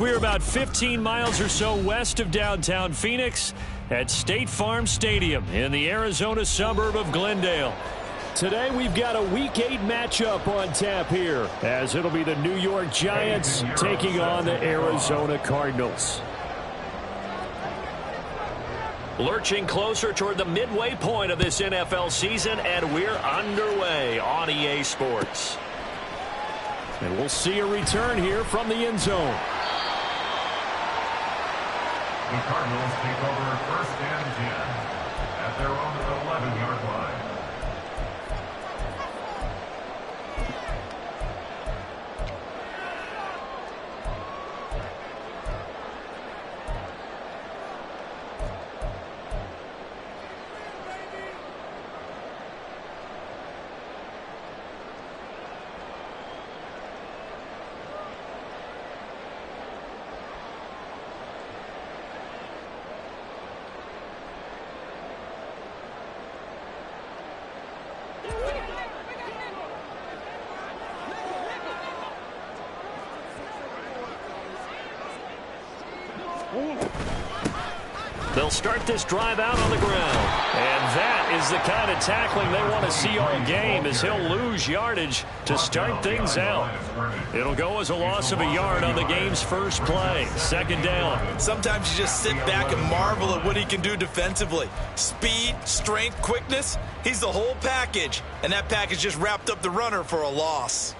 We're about 15 miles or so west of downtown Phoenix at State Farm Stadium in the Arizona suburb of Glendale. Today we've got a Week 8 matchup on tap here, as it'll be the New York Giants taking on the Arizona Cardinals. Lurching closer toward the midway point of this NFL season, and we're underway on EA Sports. And we'll see a return here from the end zone. The Cardinals take over 1st and 10 at their own 11-yard line. They'll start this drive out on the ground. And that is the kind of tackling they want to see all game, as he'll lose yardage to start things out. It'll go as a loss of a yard on the game's first play. 2nd down. Sometimes you just sit back and marvel at what he can do defensively. Speed, strength, quickness. He's the whole package. And that package just wrapped up the runner for a loss.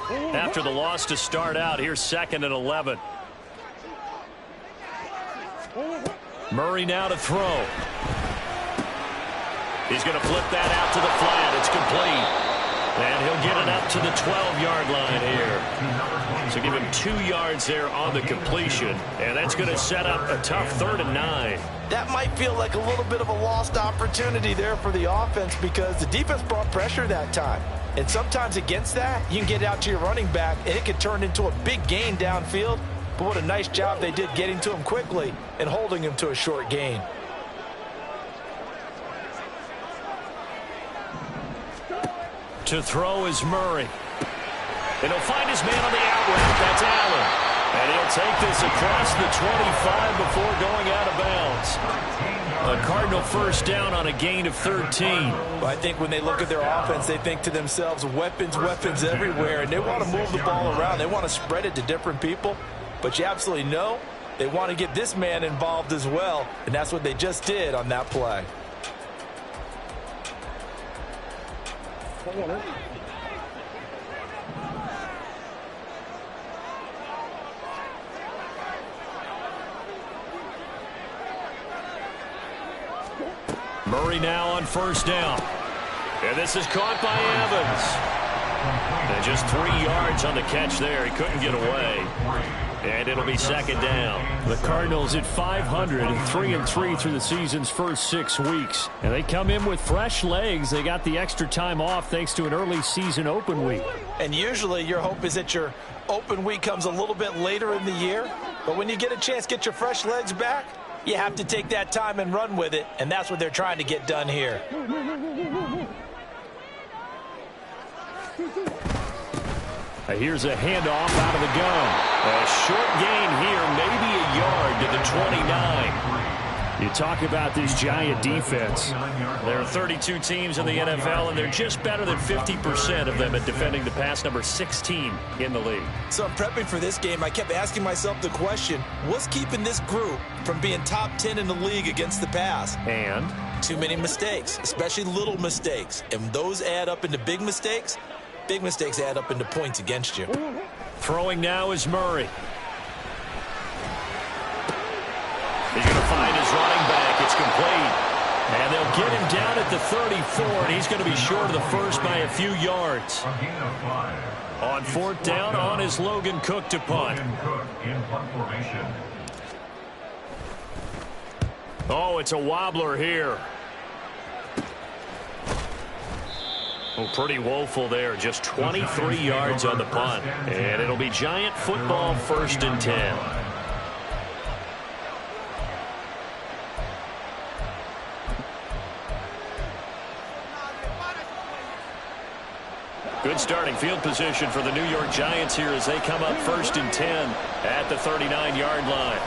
After the loss to start out, here's 2nd and 11. Murray now to throw. He's going to flip that out to the flat. It's complete. And he'll get it up to the 12-yard line here. So give him 2 yards there on the completion. And that's going to set up a tough 3rd and 9. That might feel like a little bit of a lost opportunity there for the offense, because the defense brought pressure that time. And sometimes against that, you can get out to your running back, and it can turn into a big gain downfield. But what a nice job they did getting to him quickly and holding him to a short gain. To throw is Murray. And he'll find his man on the out route. That's Allen. And he'll take this across the 25 before going out of bounds. A Cardinal 1st down on a gain of 13. Well, I think when they look at their offense, they think to themselves, weapons, weapons everywhere. And they want to move the ball around. They want to spread it to different people. But you absolutely know they want to get this man involved as well. And that's what they just did on that play. Murray now on 1st down. And this is caught by Evans. And just 3 yards on the catch there. He couldn't get away. And it'll be 2nd down. The Cardinals at 500 and 3-3 through the season's first 6 weeks. And they come in with fresh legs. They got the extra time off thanks to an early season open week. And usually your hope is that your open week comes a little bit later in the year. But when you get a chance to get your fresh legs back, you have to take that time and run with it. And that's what they're trying to get done here. Here's a handoff out of the gun. A short gain here, maybe a yard to the 29. You talk about this Giant defense. There are 32 teams in the NFL, and they're just better than 50% of them at defending the pass, number 16 in the league. So I'm prepping for this game. I kept asking myself the question, what's keeping this group from being top 10 in the league against the pass? And? Too many mistakes, especially little mistakes. And those add up into big mistakes. Big mistakes add up into points against you. Throwing now is Murray. He's going to find his running back. It's complete. And they'll get him down at the 34, and he's going to be short of the first by a few yards. On 4th down, on is Logan Cook to punt. Oh, it's a wobbler here. Oh, pretty woeful there. Just 23 yards on the punt. And it'll be Giant football, 1st and 10. Good starting field position for the New York Giants here as they come up 1st and 10 at the 39-yard line.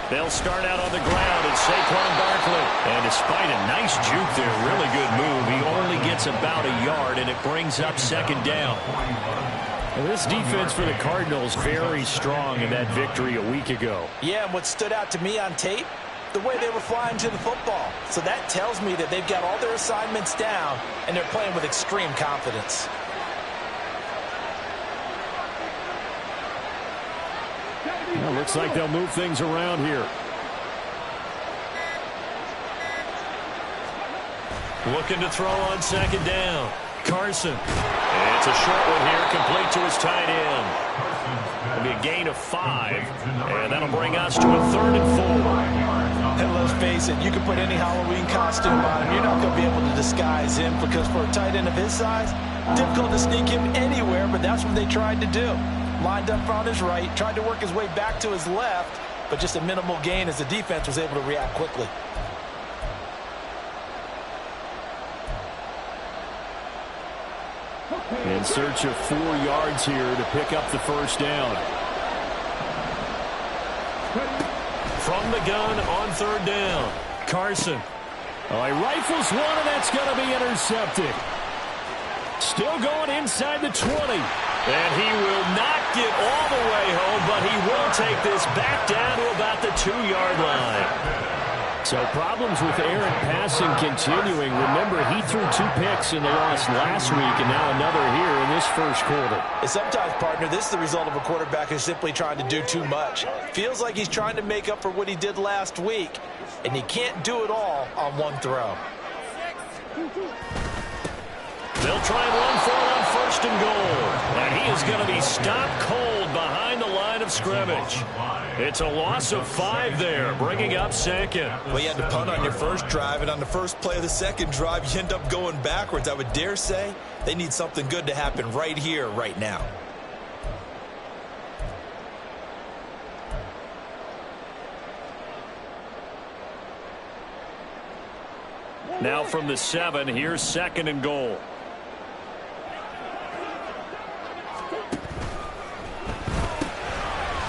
They'll start out on the ground at Saquon Barkley. And despite a nice juke there, really good move, he only gets about a yard, and it brings up 2nd down. And this defense for the Cardinals very strong in that victory a week ago. Yeah, and what stood out to me on tape, the way they were flying to the football. So that tells me that they've got all their assignments down, and they're playing with extreme confidence. Well, looks like they'll move things around here. Looking to throw on 2nd down. Carson. And it's a short one here, complete to his tight end. It'll be a gain of 5, and that'll bring us to a 3rd and 4. And let's face it, you can put any Halloween costume on him. You're not going to be able to disguise him because for a tight end of his size, difficult to sneak him anywhere, but that's what they tried to do. Lined up on his right, tried to work his way back to his left, but just a minimal gain as the defense was able to react quickly. In search of 4 yards here to pick up the 1st down. From the gun on 3rd down. Carson. Oh, he rifles one, and that's going to be intercepted. Still going inside the 20. And he will not get all the way home, but he will take this back down to about the 2-yard line. So problems with Aaron passing continuing. Remember, he threw 2 picks in the loss last week, and now another here in this 1st quarter. And sometimes, partner, this is the result of a quarterback who's simply trying to do too much. Feels like he's trying to make up for what he did last week, and he can't do it all on one throw. They'll try and run for it on 1st and goal. And he is going to be stopped cold behind the line of scrimmage. It's a loss of 5 there, bringing up 2nd. Well, you had to punt on your first drive, and on the first play of the 2nd drive, you end up going backwards. I would dare say they need something good to happen right here, right now. Now from the 7, here's 2nd and goal.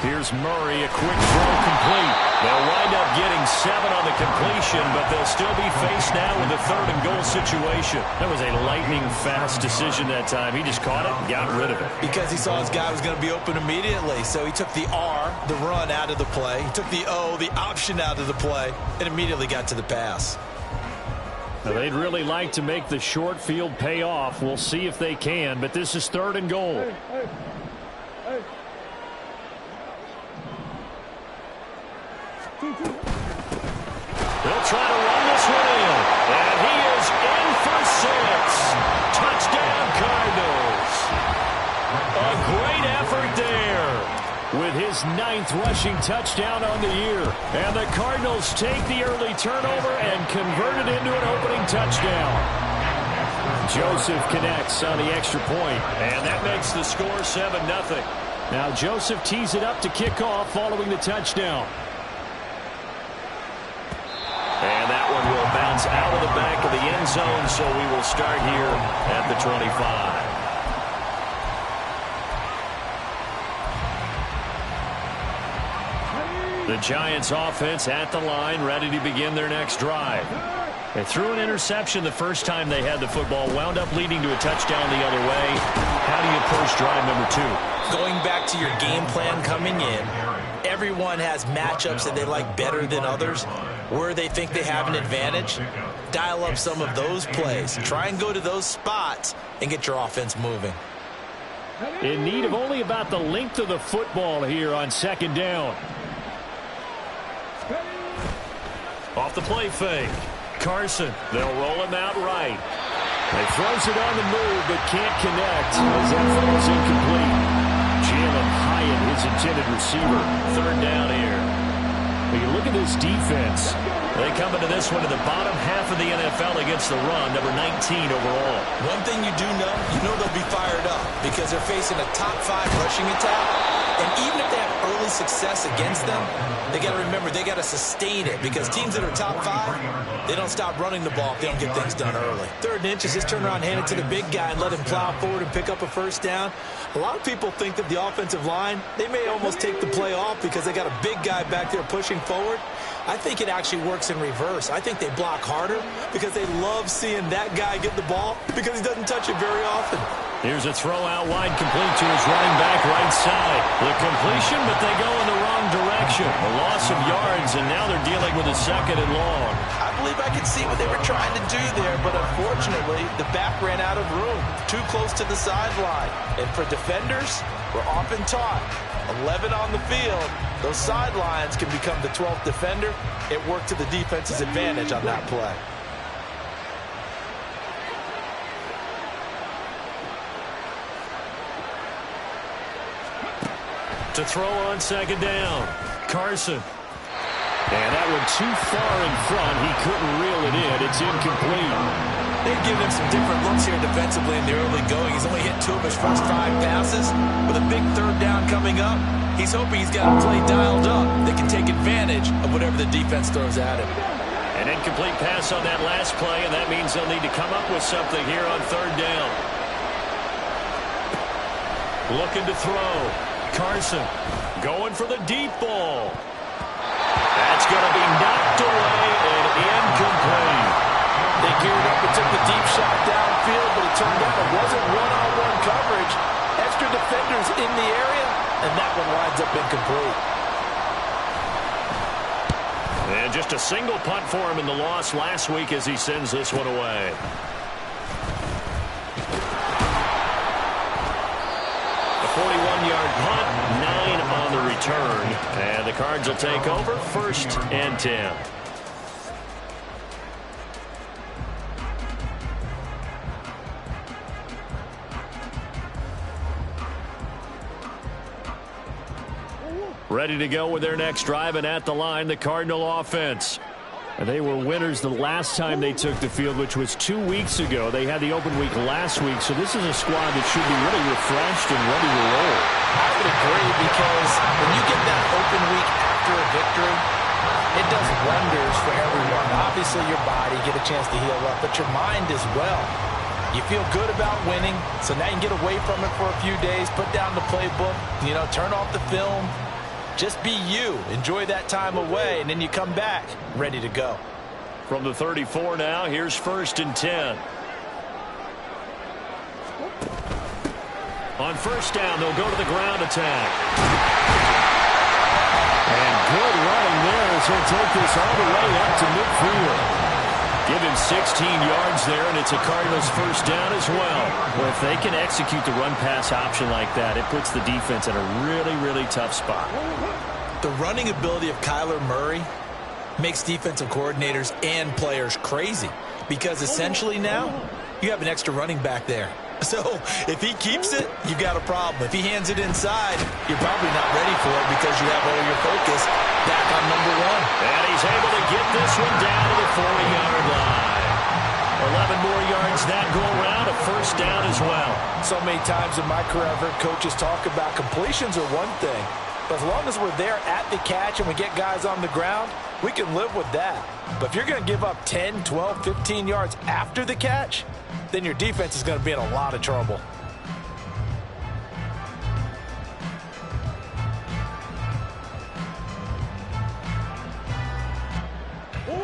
Here's Murray, a quick throw complete. They'll wind up getting 7 on the completion, but they'll still be faced now with a 3rd and goal situation. That was a lightning-fast decision that time. He just caught it and got rid of it. Because he saw his guy was going to be open immediately, so he took the R, the run, out of the play. He took the O, the option, out of the play, and immediately got to the pass. Now, they'd really like to make the short field pay off. We'll see if they can, but this is 3rd and goal. They'll try to run this one in, and he is in for 6. Touchdown, Cardinals. A great effort there with his 9th rushing touchdown on the year. And the Cardinals take the early turnover and convert it into an opening touchdown. Joseph connects on the extra point, and that makes the score 7-0. Now Joseph tees it up to kick off following the touchdown. And that one will bounce out of the back of the end zone, so we will start here at the 25. The Giants offense at the line, ready to begin their next drive. They threw an interception the first time they had the football, wound up leading to a touchdown the other way. How do you approach drive number 2? Going back to your game plan coming in, everyone has matchups that they like better than others. Where they think they have an advantage, dial up some of those plays. Try and go to those spots and get your offense moving. In need of only about the length of the football here on 2nd down. Off the play fake. Carson, they'll roll him out right. He throws it on the move but can't connect as that falls incomplete. Jalen Hyatt, his intended receiver. 3rd down here. But you look at this defense. They come into this one in the bottom half of the NFL against the run, number 19 overall. One thing you do know, they'll be fired up because they're facing a top 5 rushing attack. And even if they have early success against them, they got to remember they got to sustain it because teams that are top 5, they don't stop running the ball if they don't get things done early. 3rd and inches, just turn around, hand it to the big guy and let him plow forward and pick up a first down. A lot of people think that the offensive line, they may almost take the play off because they got a big guy back there pushing forward. I think it actually works in reverse. I think they block harder because they love seeing that guy get the ball because he doesn't touch it very often. Here's a throw out wide, complete to his running back right side. The completion, but they go in the wrong direction. A loss of yards, and now they're dealing with a 2nd and long. I believe I could see what they were trying to do there, but unfortunately, the back ran out of room, too close to the sideline. And for defenders, we're often taught, 11 on the field, those sidelines can become the 12th defender. It worked to the defense's advantage on that play. To throw on 2nd down, Carson. And that one too far in front. He couldn't reel it in. It's incomplete. They've given him some different looks here defensively in the early going. He's only hit 2 of his first 5 passes. With a big 3rd down coming up, he's hoping he's got a play dialed up that can take advantage of whatever the defense throws at him. An incomplete pass on that last play, and that means they'll need to come up with something here on 3rd down. Looking to throw. Carson going for the deep ball. That's going to be knocked away and incomplete. They geared up and took the deep shot downfield, but it turned out it wasn't one-on-one coverage. Extra defenders in the area, and that one winds up incomplete. And just a single punt for him in the loss last week as he sends this one away. A 41-yard punt, 9 on the return. And the Cards will take over 1st and 10. Ready to go with their next drive, and at the line, the Cardinal offense. They were winners the last time they took the field, which was 2 weeks ago. They had the open week last week, so this is a squad that should be really refreshed and ready to roll. I would agree, because when you get that open week after a victory, it does wonders for everyone. Obviously, your body, get a chance to heal up, but your mind as well. You feel good about winning, so now you can get away from it for a few days, put down the playbook, turn off the film. Just be you. Enjoy that time away, and then you come back ready to go. From the 34 now, here's 1st and 10. On 1st down, they'll go to the ground attack. And good running there as he'll take this all the way up to midfield. Give him 16 yards there, and it's a Cardinals 1st down as well. Well, if they can execute the run-pass option like that, it puts the defense in a really, really tough spot. The running ability of Kyler Murray makes defensive coordinators and players crazy, because essentially now you have an extra running back there. So if he keeps it, you've got a problem. If he hands it inside, you're probably not ready for it because you have all your focus back on number 1. And he's able to get this one down to the 40-yard line. 11 more yards that go around, a 1st down as well. So many times in my career I've heard coaches talk about completions are one thing, but as long as we're there at the catch and we get guys on the ground, we can live with that. But if you're going to give up 10, 12, 15 yards after the catch, then your defense is going to be in a lot of trouble.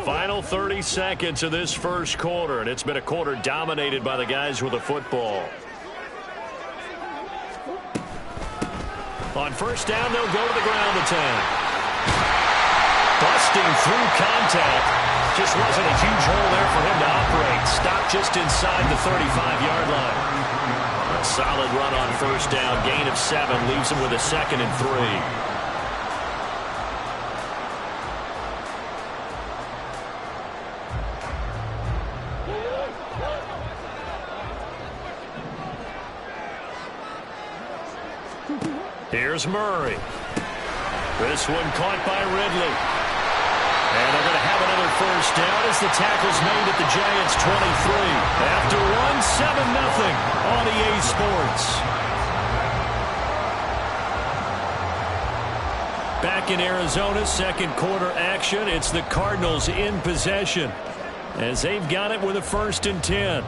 Final 30 seconds of this 1st quarter, and it's been a quarter dominated by the guys with the football. On 1st down, they'll go to the ground attack. Busting through contact. Just wasn't a huge hole there for him to operate. Stopped just inside the 35-yard line. A solid run on 1st down. Gain of 7 leaves him with a 2nd and 3. Here's Murray. This one caught by Ridley. And they're going to have another first down as the tackle's made at the Giants' 23. After one, 7-0 on EA Sports. Back in Arizona, second quarter action. It's the Cardinals in possession as they've got it with a 1st and 10.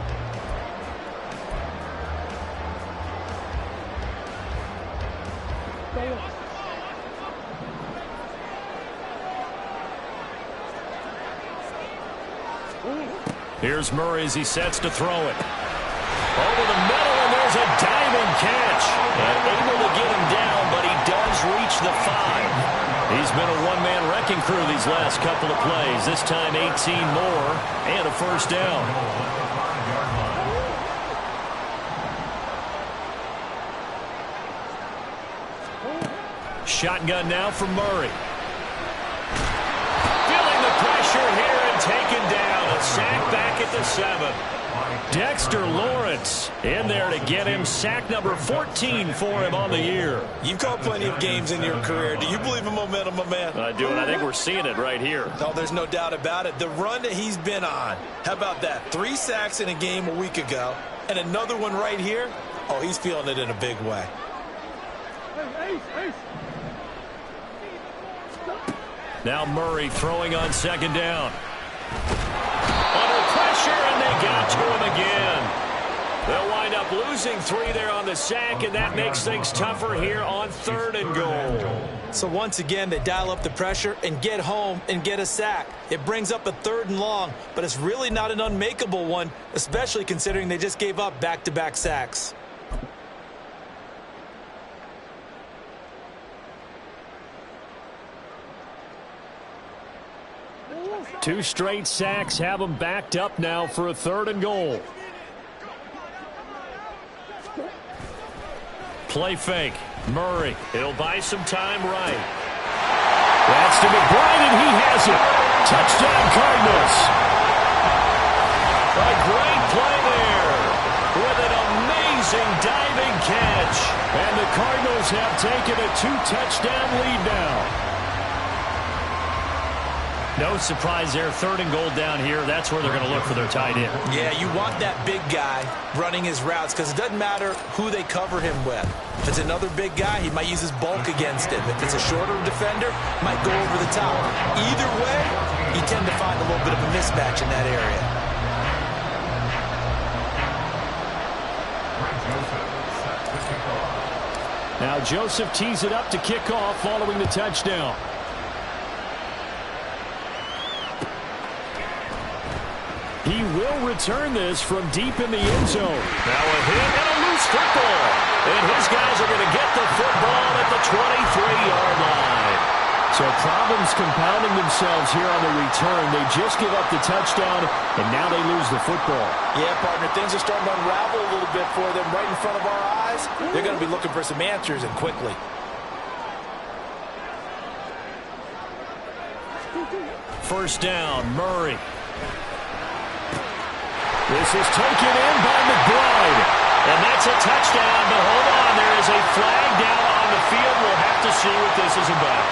Here's Murray as he sets to throw it. Over the middle, and there's a diving catch. And able to get him down, but he does reach the 5. He's been a one-man wrecking crew these last couple of plays. This time 18 more and a 1st down. Shotgun now for Murray. Feeling the pressure here and taken down. A sack back at the 7. Dexter Lawrence in there to get him sack number 14 for him on the year. You've called plenty of games in your career. Do you believe in momentum, my man? I do, and I think we're seeing it right here. No, there's no doubt about it. The run that he's been on. How about that? 3 sacks in a game a week ago, and another one right here. Oh, he's feeling it in a big way. Now Murray throwing on 2nd down. Under pressure, and they got to him again. They'll wind up losing 3 there on the sack, and that makes things tougher here on 3rd and goal. So once again, they dial up the pressure and get home and get a sack. It brings up a 3rd and long, but it's really not an unmakeable one, especially considering they just gave up back-to-back sacks. Two straight sacks have them backed up now for a 3rd and goal. Play fake. Murray. He'll buy some time right. That's to McBride, and he has it. Touchdown, Cardinals. A great play there with an amazing diving catch. And the Cardinals have taken a 2-touchdown lead now. No surprise there. 3rd and goal down here. That's where they're going to look for their tight end. Yeah, you want that big guy running his routes because it doesn't matter who they cover him with. If it's another big guy, he might use his bulk against him. If it's a shorter defender, might go over the top. Either way, you tend to find a little bit of a mismatch in that area. Now Joseph tees it up to kick off following the touchdown. He will return this from deep in the end zone. Now a hit and a loose football. And his guys are going to get the football at the 23-yard line. So problems compounding themselves here on the return. They just give up the touchdown, and now they lose the football. Yeah, partner, things are starting to unravel a little bit for them right in front of our eyes. They're going to be looking for some answers, and quickly. First down, Murray. This is taken in by McBride. And that's a touchdown, but hold on. There is a flag down on the field. We'll have to see what this is about.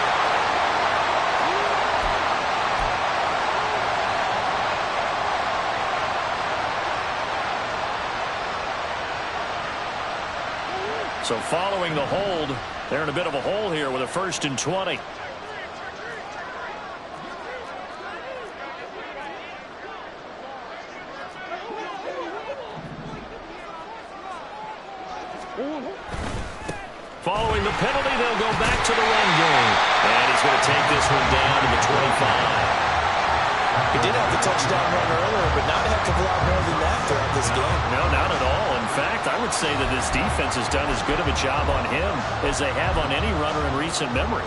So following the hold, they're in a bit of a hole here with a 1st and 20. Following the penalty, they'll go back to the run game. And he's going to take this one down to the 25. He did have the touchdown run earlier, but not a heck of a lot more than that throughout this game. No, not at all. In fact, I would say that this defense has done as good of a job on him as they have on any runner in recent memory.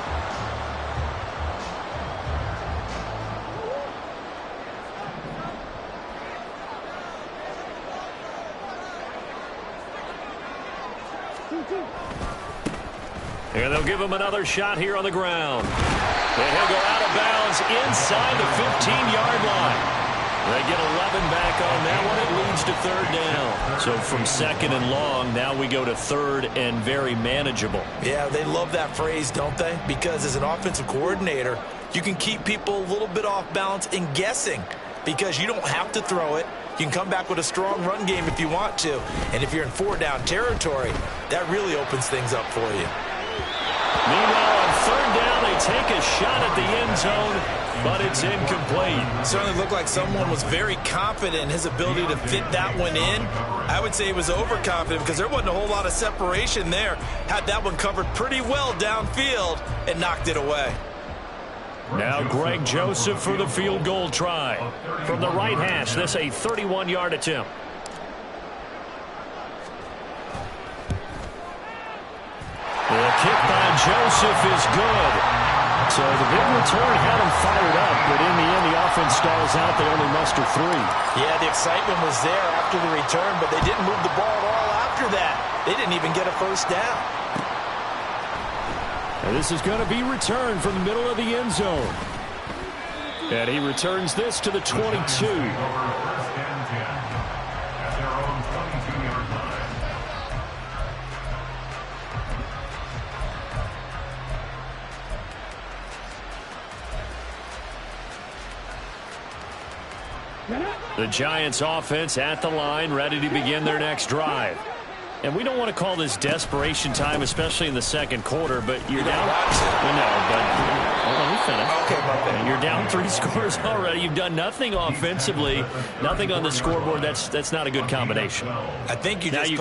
And they'll give him another shot here on the ground. And he'll go out of bounds inside the 15-yard line. They get 11 back on that one. It leads to 3rd down. So from 2nd and long, now we go to 3rd and very manageable. Yeah, they love that phrase, don't they? Because as an offensive coordinator, you can keep people a little bit off balance and guessing because you don't have to throw it. You can come back with a strong run game if you want to. And if you're in 4-down territory, that really opens things up for you. Meanwhile, on 3rd down, they take a shot at the end zone, but it's incomplete. Certainly looked like someone was very confident in his ability to fit that one in. I would say he was overconfident because there wasn't a whole lot of separation there. Had that one covered pretty well downfield and knocked it away. Now Greg Joseph for the field goal try. From the right hash, this a 31-yard attempt. The kick by Joseph is good. So the big return had him fired up, but in the end, the offense stalls out. They only muster 3. Yeah, the excitement was there after the return, but they didn't move the ball at all after that. They didn't even get a first down. And this is going to be returned from the middle of the end zone. And he returns this to the 22. The Giants offense at the line, ready to begin their next drive. And we don't want to call this desperation time, especially in the second quarter, but you're down. Hold on, we finished. Okay, my bad. You're down 3 scores already. You've done nothing offensively, nothing on the scoreboard. That's not a good combination. I think you just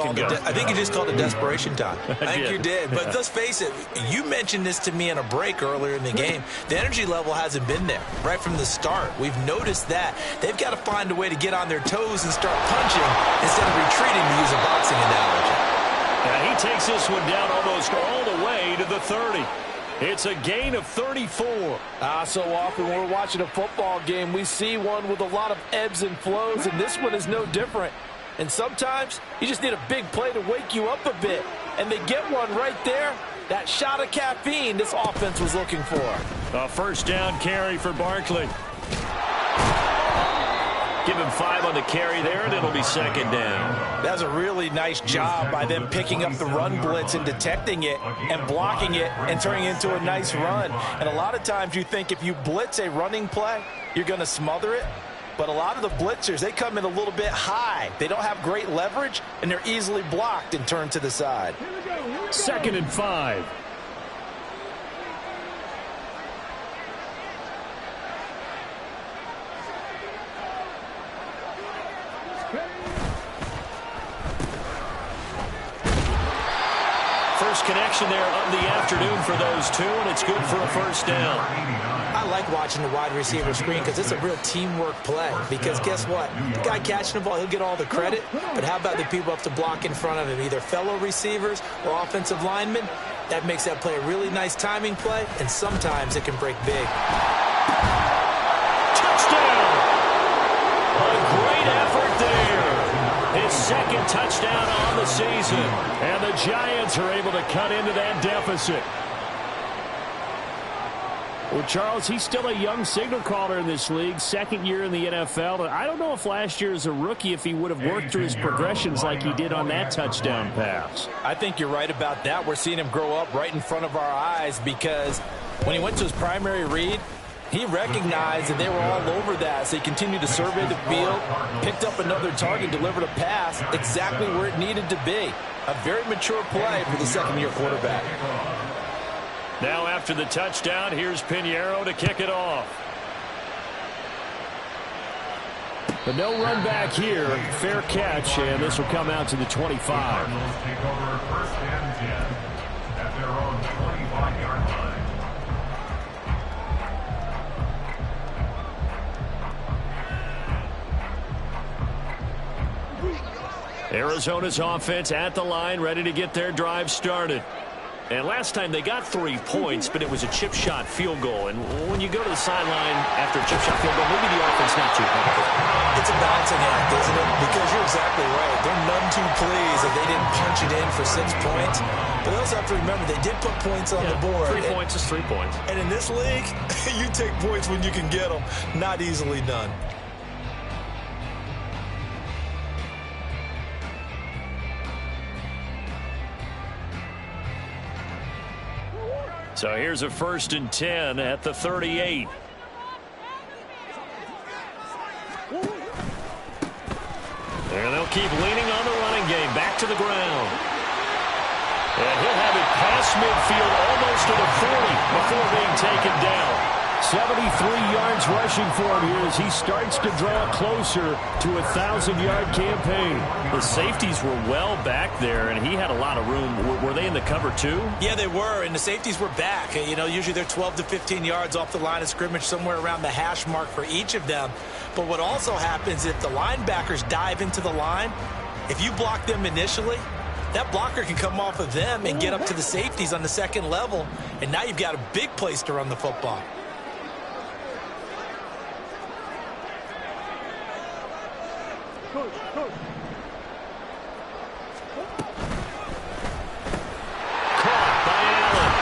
called it desperation time. I think you did. But let's face it, you mentioned this to me in a break earlier in the game. The energy level hasn't been there right from the start. We've noticed that. They've got to find a way to get on their toes and start punching instead of retreating, to use a boxing analogy. And he takes this one down almost all the way to the 30. It's a gain of 34. So often when we're watching a football game, we see one with a lot of ebbs and flows, and this one is no different. And sometimes you just need a big play to wake you up a bit. And they get one right there. That shot of caffeine this offense was looking for. A first down carry for Barkley. Give him 5 on the carry there, and it'll be 2nd down. That was a really nice job by them picking up the run blitz and detecting it and blocking it and turning it into a nice run. And a lot of times you think if you blitz a running play, you're going to smother it. But a lot of the blitzers, they come in a little bit high. They don't have great leverage, and they're easily blocked and turned to the side. 2nd and 5. First connection there of the afternoon for those two, and it's good for a first down. I like watching the wide receiver screen because it's a real teamwork play. Because guess what? The guy catching the ball, he'll get all the credit. But how about the people up to block in front of him, either fellow receivers or offensive linemen? That makes that play a really nice timing play, and sometimes it can break big. Touchdown! A great effort there. His 2nd touchdown on the season. And the Giants are able to cut into that deficit. Well, Charles, he's still a young signal caller in this league, 2nd year in the NFL. But I don't know if last year as a rookie, if he would have worked through his progressions like he did on that touchdown pass. I think you're right about that. We're seeing him grow up right in front of our eyes because when he went to his primary read, he recognized that they were all over that, so he continued to survey the field, picked up another target, delivered a pass exactly where it needed to be. A very mature play for the 2nd-year quarterback. Now after the touchdown, here's Pinheiro to kick it off. But no run back here. Fair catch, and this will come out to the 25. Cardinals take over 1st and 10 at their own 25-yard line. Arizona's offense at the line, ready to get their drive started. And last time they got 3 points, but it was a chip shot field goal. And when you go to the sideline after a chip shot field goal, maybe the offense not too happy. It's a balancing act, isn't it? Because you're exactly right. They're none too pleased that they didn't punch it in for 6 points. But they also have to remember they did put points on the board. 3 points is 3 points. And in this league, you take points when you can get them. Not easily done. So here's a 1st and 10 at the 38. And they'll keep leaning on the running game. Back to the ground. And he'll have it past midfield almost to the 40 before being taken down. 73 yards rushing for him here as he starts to draw closer to a 1,000-yard campaign. The safeties were well back there, and he had a lot of room. Were they in the cover too? Yeah, they were, and the safeties were back. You know, usually they're 12 to 15 yards off the line of scrimmage, somewhere around the hash mark for each of them. But what also happens if the linebackers dive into the line, if you block them initially, that blocker can come off of them and get up to the safeties on the second level, and now you've got a big place to run the football. Caught by Allen.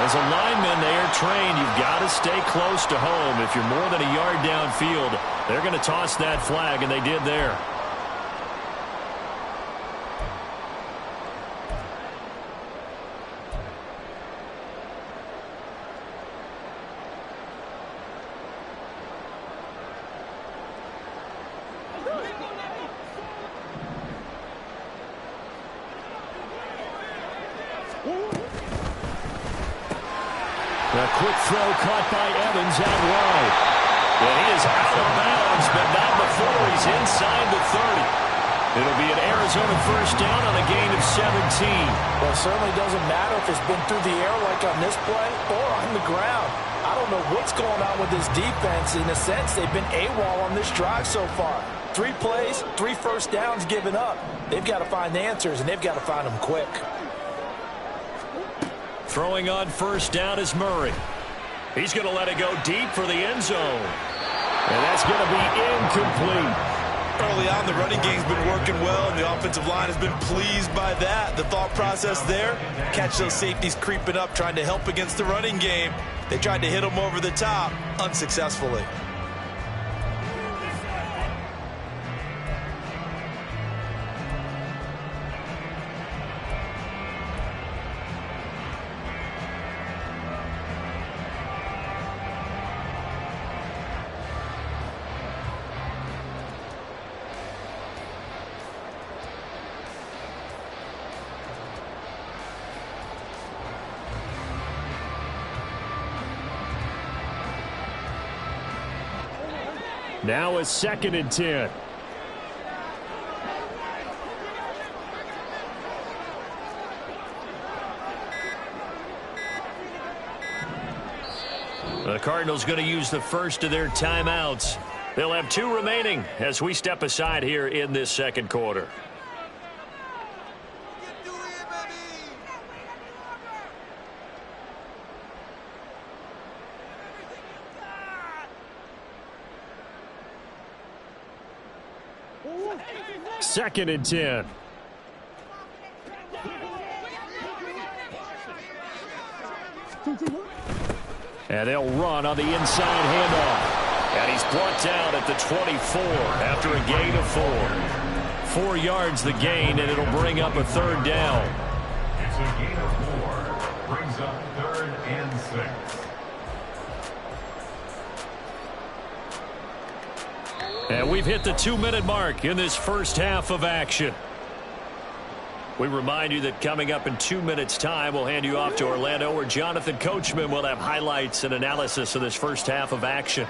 As a lineman, they are trained. You've got to stay close to home. If you're more than a yard downfield, they're going to toss that flag, and they did there. A quick throw caught by Evans out wide. And he is out of bounds, but not before he's inside the 30. It'll be an Arizona 1st down on a gain of 17. Well, it certainly doesn't matter if it's been through the air like on this play or on the ground. I don't know what's going on with this defense. In a sense, they've been AWOL on this drive so far. 3 plays, 3 first downs given up. They've got to find the answers, and they've got to find them quick. Throwing on 1st down is Murray. He's going to let it go deep for the end zone. And that's going to be incomplete. Early on, the running game's been working well, and the offensive line has been pleased by that. The thought process there, catch those safeties creeping up, trying to help against the running game. They tried to hit them over the top, unsuccessfully. Now a 2nd and 10. The Cardinals going to use the first of their timeouts. They'll have 2 remaining as we step aside here in this 2nd quarter. Second and 10. And they'll run on the inside handoff. And he's brought down at the 24 after a gain of 4. 4 yards the gain, and it'll bring up a 3rd down. It's a gain of 4. Brings up 3rd and 6. And we've hit the 2-minute mark in this first half of action. We remind you that coming up in 2 minutes' time, we'll hand you off to Orlando, where Jonathan Coachman will have highlights and analysis of this first half of action.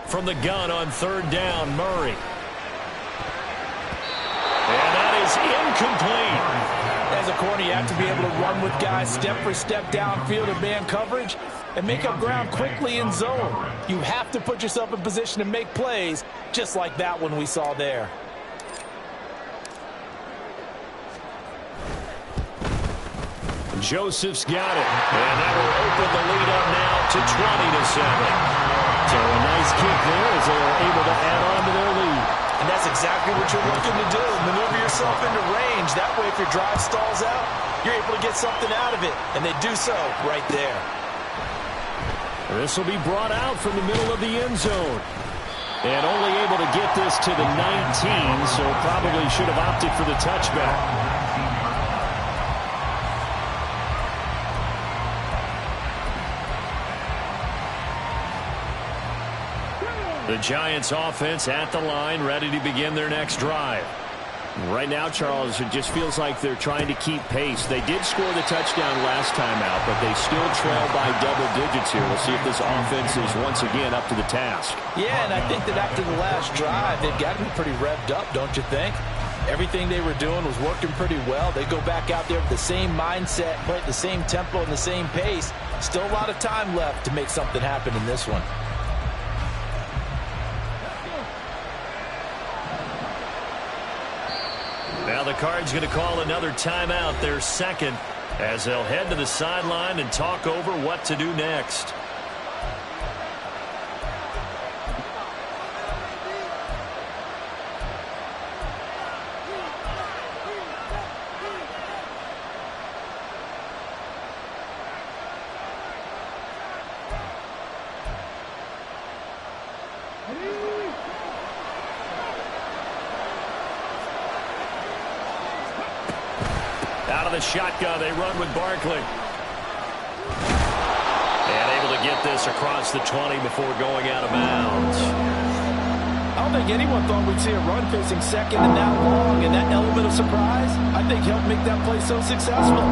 From the gun on 3rd down, Murray. And that is incomplete. As a corner, you have to be able to run with guys step for step downfield in man coverage and make up ground quickly in zone. You have to put yourself in position to make plays, just like that one we saw there. Joseph's got it. And that will open the lead up now to 20-7. So a nice kick there as they are able to add on to their lead. And that's exactly what you're looking to do. Maneuver yourself into range. That way, if your drive stalls out, you're able to get something out of it. And they do so right there. This will be brought out from the middle of the end zone. And only able to get this to the 19, so probably should have opted for the touchback. The Giants offense at the line, ready to begin their next drive. Right now, Charles, it just feels like they're trying to keep pace. They did score the touchdown last time out, but they still trail by double digits here. We'll see if this offense is once again up to the task. Yeah, and I think that after the last drive, they've got to be pretty revved up, don't you think? Everything they were doing was working pretty well. They go back out there with the same mindset, play at the same tempo and the same pace. Still a lot of time left to make something happen in this one. Now the Cards going to call another timeout, their second, as they'll head to the sideline and talk over what to do next. Out of the shotgun, they run with Barkley. And able to get this across the 20 before going out of bounds. I don't think anyone thought we'd see a run facing second and that long, and that element of surprise, I think, helped make that play so successful.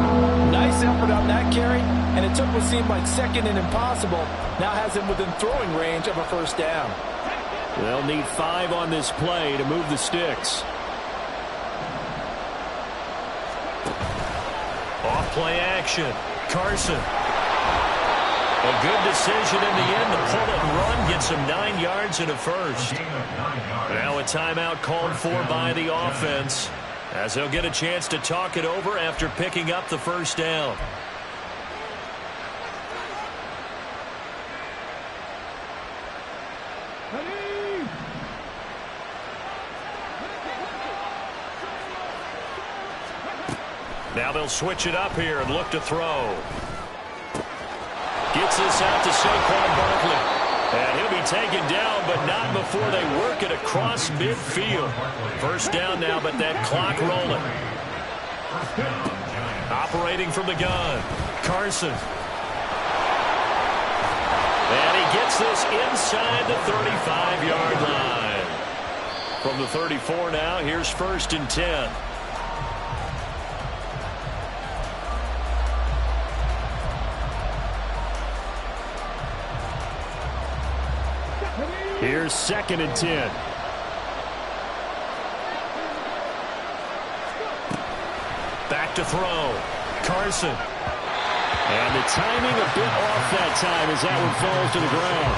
Nice effort on that carry, and it took what seemed like second and impossible. Now has him within throwing range of a first down. They'll need 5 on this play to move the sticks. Off-play action. Carson. A good decision in the end to pull it and run. Gets him 9 yards and a first. Now a timeout called for by the offense, as they'll get a chance to talk it over after picking up the first down. Now they'll switch it up here and look to throw. Gets this out to Saquon Barkley. And he'll be taken down, but not before they work it across midfield. First down now, but that clock rolling. Operating from the gun. Carson. And he gets this inside the 35-yard line. From the 34 now, here's 1st and 10. Here's 2nd and 10. Back to throw. Carson. And the timing a bit off that time as that one falls to the ground.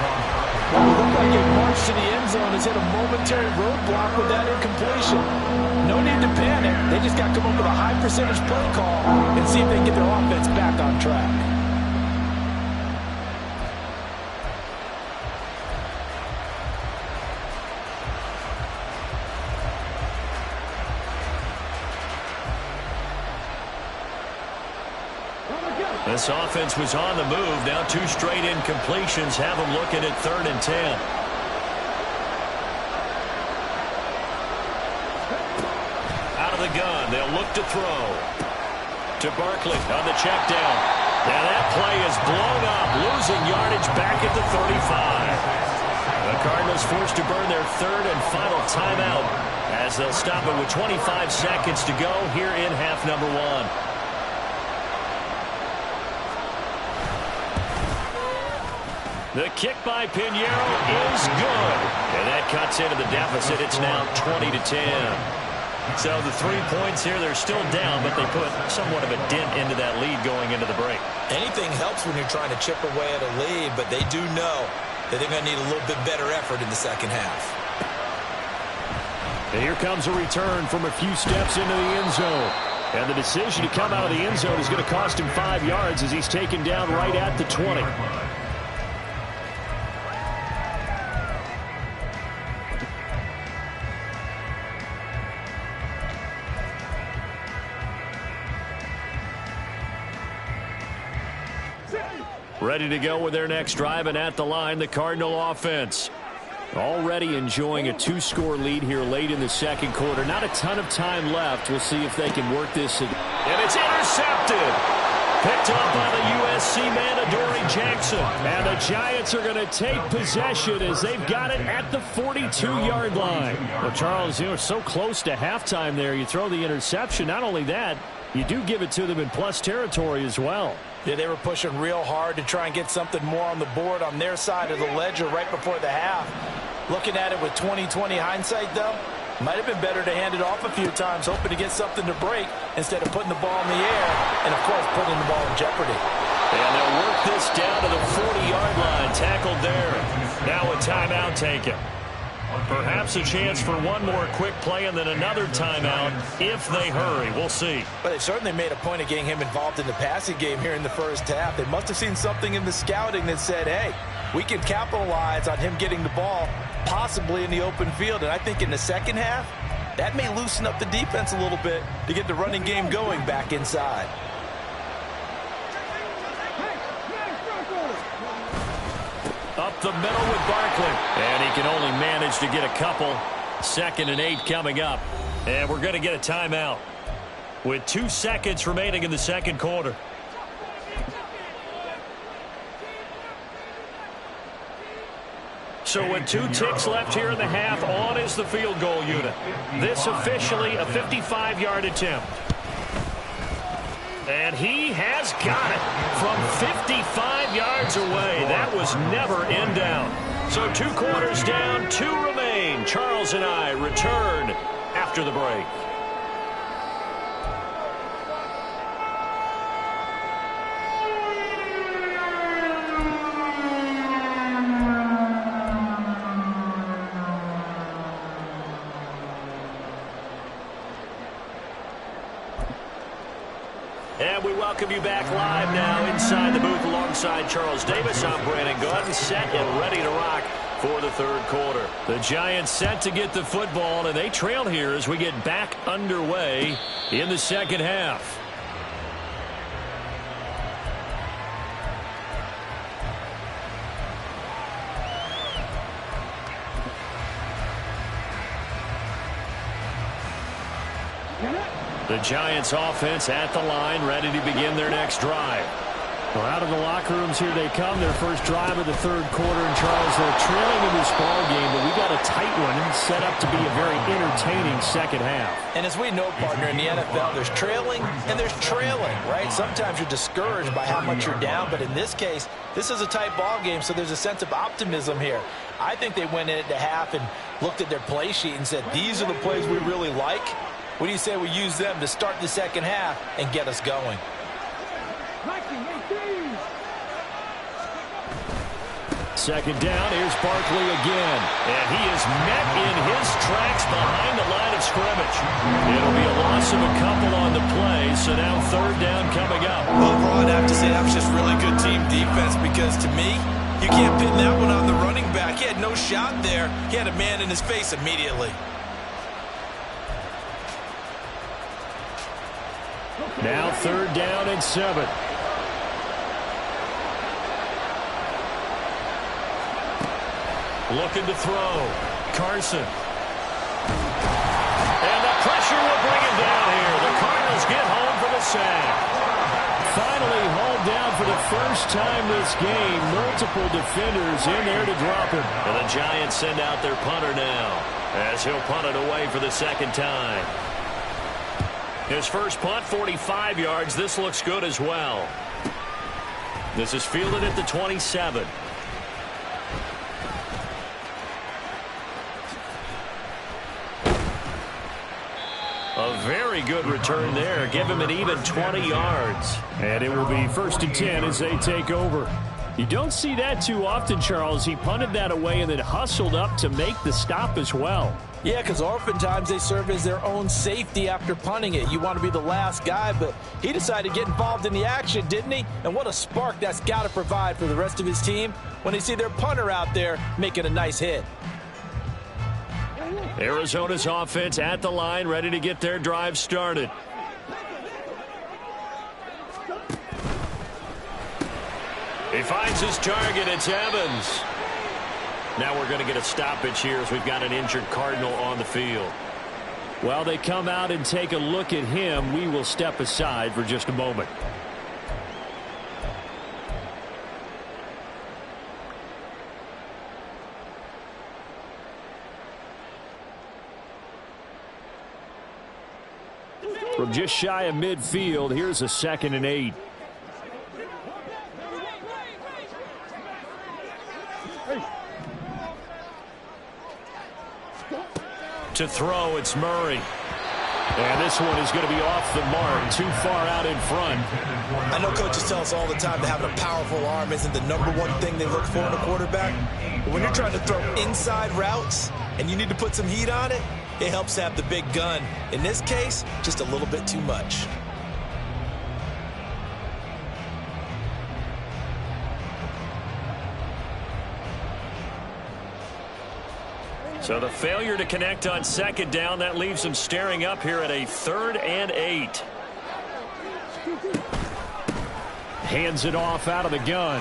Well, it looked like it marched to the end zone. Has hit a momentary roadblock with that incompletion. No need to panic. They just got to come up with a high percentage play call and see if they can get their offense back on track. This offense was on the move. Now 2 straight incompletions have them looking at 3rd and 10. Out of the gun, they'll look to throw. To Barkley on the check down. Now that play is blown up, losing yardage back at the 35. The Cardinals forced to burn their 3rd and final timeout as they'll stop it with 25 seconds to go here in half number 1. The kick by Pinheiro is good. And that cuts into the deficit. It's now 20-10. So the 3 points here, they're still down, but they put somewhat of a dent into that lead going into the break. Anything helps when you're trying to chip away at a lead, but they do know that they're going to need a little bit better effort in the second half. And here comes a return from a few steps into the end zone. And the decision to come out of the end zone is going to cost him 5 yards as he's taken down right at the 20. Ready to go with their next drive, and at the line, the Cardinal offense. Already enjoying a 2-score lead here late in the second quarter. Not a ton of time left. We'll see if they can work this. And it's intercepted. Picked up by the USC man, Adoree Jackson. And the Giants are going to take possession as they've got it at the 42-yard line. Well, Charles, you know, so close to halftime there. You throw the interception. Not only that, you do give it to them in plus territory as well. Yeah, they were pushing real hard to try and get something more on the board on their side of the ledger right before the half. Looking at it with 20/20 hindsight, though, might have been better to hand it off a few times, hoping to get something to break instead of putting the ball in the air and, of course, putting the ball in jeopardy. And they'll work this down to the 40-yard line. Tackled there. Now a timeout taken. Perhaps a chance for one more quick play and then another timeout if they hurry. We'll see. But they certainly made a point of getting him involved in the passing game here in the first half. They must have seen something in the scouting that said, hey, we can capitalize on him getting the ball possibly in the open field. And I think in the second half, that may loosen up the defense a little bit to get the running game going back inside. Up the middle with Barkley. And he can only manage to get a couple. 2nd and 8 coming up. And we're going to get a timeout with 2 seconds remaining in the second quarter. So with 2 ticks left here in the half, on is the field goal unit. This officially a 55-yard attempt. And he has got it from 55 yards away. That was never in doubt. So 2 quarters down, 2 remain. Charles and I return after the break. And we welcome you back live now inside the booth alongside Charles Davis. I'm Brandon Gaudin, set and ready to rock for the third quarter. The Giants set to get the football, and they trail here as we get back underway in the second half. The Giants offense at the line, ready to begin their next drive. Well, out of the locker rooms here they come. Their first drive of the third quarter. And Charles, they're trailing in this ball game, but we got a tight one set up to be a very entertaining second half. And as we know, partner, in the NFL, there's trailing and there's trailing, right? Sometimes you're discouraged by how much you're down, but in this case, this is a tight ball game, so there's a sense of optimism here. I think they went into half and looked at their play sheet and said, these are the plays we really like. What do you say we use them to start the second half and get us going? Second down, here's Barkley again. And he is met in his tracks behind the line of scrimmage. It'll be a loss of a couple on the play, so now third down coming up. Overall, I'd have to say that was just really good team defense because to me, you can't pin that one on the running back. He had no shot there. He had a man in his face immediately. Now third down and 7. Looking to throw. Carson. And the pressure will bring him down here. The Cardinals get home for the sack. Finally hauled down for the first time this game. Multiple defenders in there to drop him. And the Giants send out their punter now as he'll punt it away for the second time. His first punt, 45 yards. This looks good as well. This is fielded at the 27. A very good return there. Give him an even 20 yards. And it will be 1st and 10 as they take over. You don't see that too often, Charles. He punted that away and then hustled up to make the stop as well. Yeah, because oftentimes they serve as their own safety after punting it. You want to be the last guy, but he decided to get involved in the action, didn't he? And what a spark that's got to provide for the rest of his team when they see their punter out there making a nice hit. Arizona's offense at the line, ready to get their drive started. He finds his target. It's Evans. Now we're going to get a stoppage here as we've got an injured Cardinal on the field. While they come out and take a look at him, we will step aside for just a moment. From just shy of midfield, here's a 2nd and 8. To throw, it's Murray. And this one is going to be off the mark, too far out in front. I know coaches tell us all the time that having a powerful arm isn't the #1 thing they look for in a quarterback. But when you're trying to throw inside routes and you need to put some heat on it, it helps to have the big gun. In this case, just a little bit too much. So the failure to connect on 2nd down, that leaves them staring up here at a 3rd and 8. Hands it off out of the gun.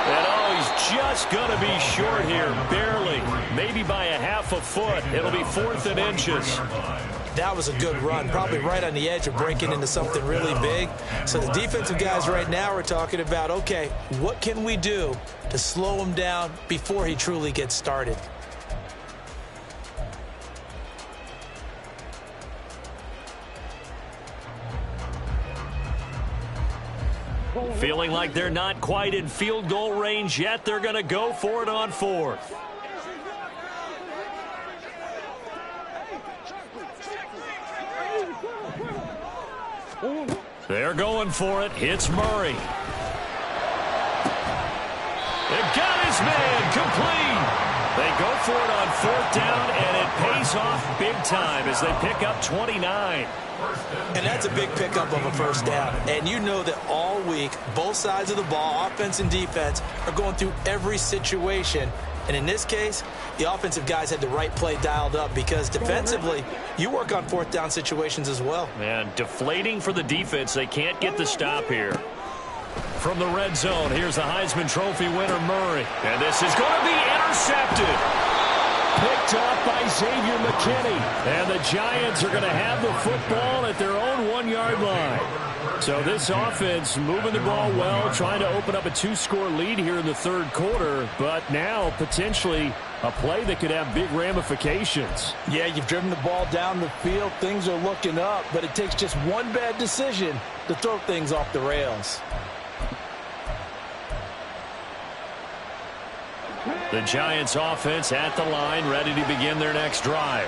And he's just going to be short here, barely, maybe by a half a foot. It'll be 4th and inches. That was a good run, probably right on the edge of breaking into something really big. So the defensive guys right now are talking about, okay, what can we do to slow him down before he truly gets started? Feeling like they're not quite in field goal range yet. They're going to go for it on 4th. They're going for it. It's Murray. They got his man complete. They go for it on 4th down, and it pays off big time as they pick up 29. And that's a big pickup of a 1st down. And you know that all week, both sides of the ball, offense and defense, are going through every situation. And in this case, the offensive guys had the right play dialed up because defensively, you work on 4th down situations as well. Man, deflating for the defense. They can't get the stop here. From the red zone, here's the Heisman Trophy winner, Murray. And this is going to be intercepted. Picked off by Xavier McKinney. And the Giants are going to have the football at their own 1-yard line. So this offense moving the ball well, trying to open up a 2-score lead here in the 3rd quarter, but now potentially a play that could have big ramifications. Yeah, you've driven the ball down the field. Things are looking up, but it takes just one bad decision to throw things off the rails. The Giants offense at the line, ready to begin their next drive.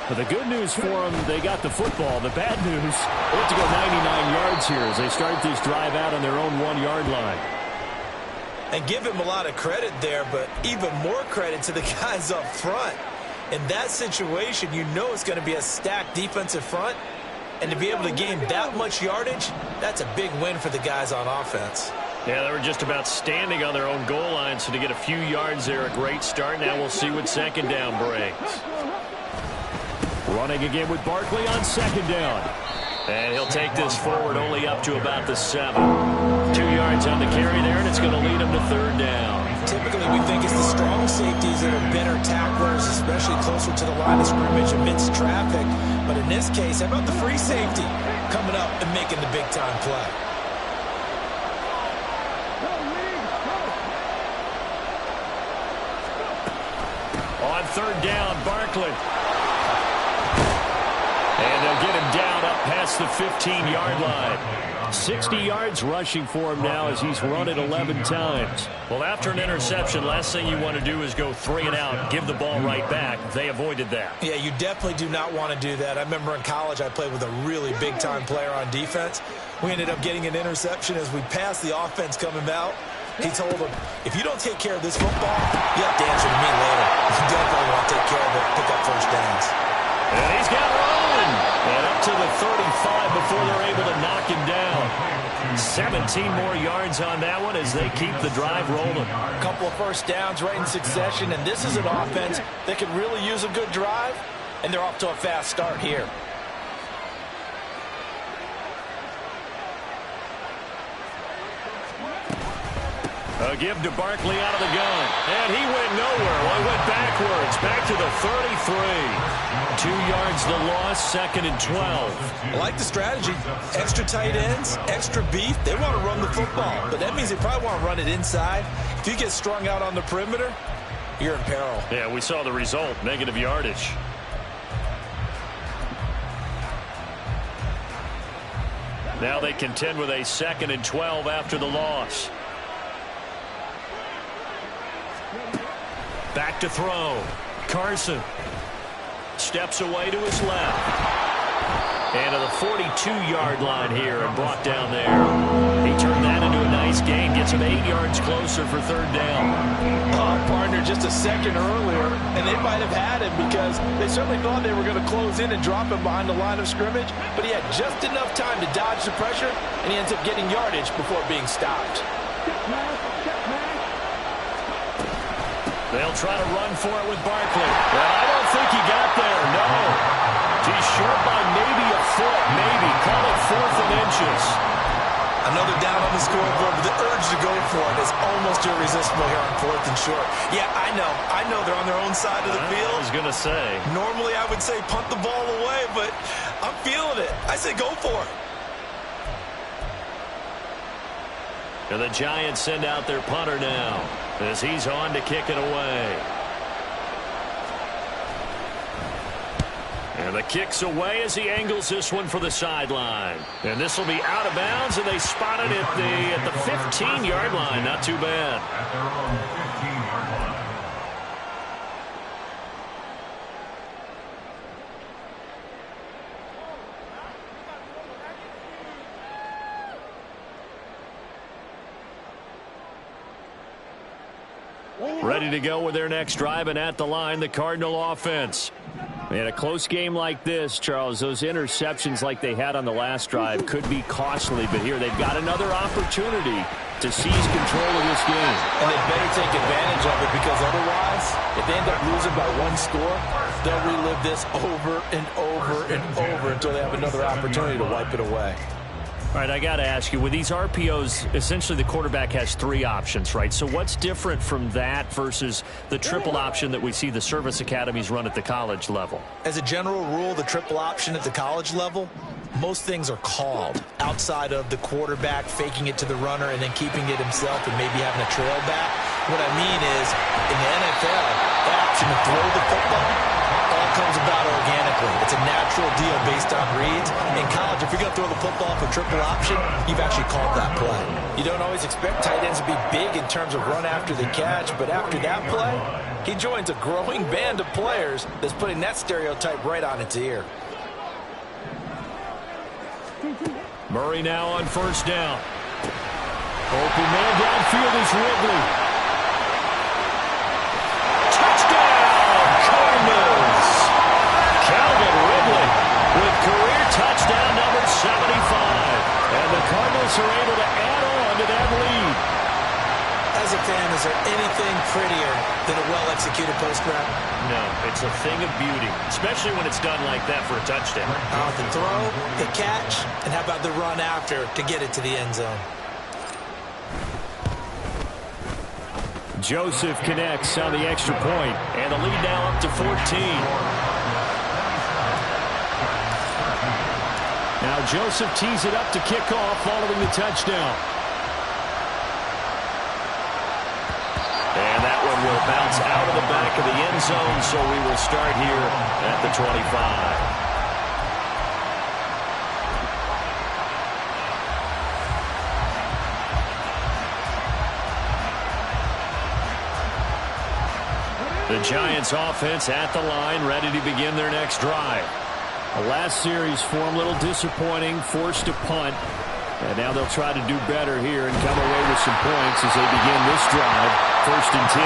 But the good news for them, they got the football. The bad news, they have to go 99 yards here as they start this drive out on their own 1-yard line. And give him a lot of credit there, but even more credit to the guys up front. In that situation, you know it's going to be a stacked defensive front. And to be able to gain that much yardage, that's a big win for the guys on offense. Yeah, they were just about standing on their own goal line, so to get a few yards there, a great start. Now we'll see what 2nd down brings. Running again with Barkley on 2nd down. And he'll take this forward only up to about the 7. 2 yards on the carry there, and it's going to lead him to 3rd down. Typically, we think it's the strong safeties that are better tacklers, especially closer to the line of scrimmage amidst traffic. But in this case, how about the free safety coming up and making the big-time play? On 3rd down, Barkley. And they'll get him down up past the 15-yard line. 60 yards rushing for him now as he's run it 11 times. Well, after an interception, last thing you want to do is go 3 and out, give the ball right back. They avoided that. Yeah, you definitely do not want to do that. I remember in college I played with a really big-time player on defense. We ended up getting an interception as we passed the offense coming out. He told him, if you don't take care of this football, you have to answer to me later. You definitely want to take care of it, pick up 1st downs. And he's got rolling. And up to the 35 before they're able to knock him down. 17 more yards on that one as they keep the drive rolling. A couple of 1st downs right in succession, and this is an offense that could really use a good drive, and they're off to a fast start here. A give to Barkley out of the gun. And he went nowhere. Well, he went backwards. Back to the 33. 2 yards the loss, 2nd and 12. I like the strategy. Extra tight ends, extra beef. They want to run the football, but that means they probably want to run it inside. If you get strung out on the perimeter, you're in peril. Yeah, we saw the result, negative yardage. Now they contend with a 2nd and 12 after the loss. Back to throw. Carson steps away to his left. And to the 42-yard line here and brought down there. He turned that into a nice gain. Gets him 8 yards closer for 3rd down. Partner just a second earlier, and they might have had him because they certainly thought they were going to close in and drop him behind the line of scrimmage, but he had just enough time to dodge the pressure, and he ends up getting yardage before being stopped. They'll try to run for it with Barkley. But I don't think he got there, no. He's short by maybe a foot, maybe. Call it 4th and inches. Another down on the scoreboard, but the urge to go for it is almost irresistible here on 4th and short. Yeah, I know they're on their own side of the field. I was going to say. Normally I would say punt the ball away, but I'm feeling it. I say go for it. And the Giants send out their punter now as he's on to kick it away. And the kick's away as he angles this one for the sideline. And this will be out of bounds, and they spot it at the 15-yard line. Not too bad. At their own 15-yard line. Ready to go with their next drive, and at the line, the Cardinal offense. In a close game like this, Charles, those interceptions like they had on the last drive could be costly, but here they've got another opportunity to seize control of this game. And they better take advantage of it, because otherwise, if they end up losing by 1 score, they'll relive this over and over and over until they have another opportunity to wipe it away. All right, I got to ask you, with these RPOs, essentially the quarterback has 3 options, right? So what's different from that versus the triple option that we see the service academies run at the college level? As a general rule, the triple option at the college level, most things are called outside of the quarterback faking it to the runner and then keeping it himself and maybe having a trail back. What I mean is, in the NFL, that option to throw the football all comes about organically. It's a natural deal based on reads. In college, if you're going to throw the football for triple option, you've actually called that play. You don't always expect tight ends to be big in terms of run after the catch, but after that play, he joins a growing band of players that's putting that stereotype right on its ear. Murray now on 1st down. Open man downfield is Ridley. Touchdown, Cardinals! Calvin Ridley with career touchdown number 75. And the Cardinals are able to add on to that lead. As a fan, is there anything prettier than a well-executed post route? No, it's a thing of beauty, especially when it's done like that for a touchdown. The throw, the catch, and how about the run after to get it to the end zone? Joseph connects on the extra point, and the lead now up to 14. Now Joseph tees it up to kick off following the touchdown. And that one will bounce out of the back of the end zone, so we will start here at the 25. The Giants offense at the line, ready to begin their next drive. The last series for them, a little disappointing, forced to punt. And now they'll try to do better here and come away with some points as they begin this drive. 1st and 10.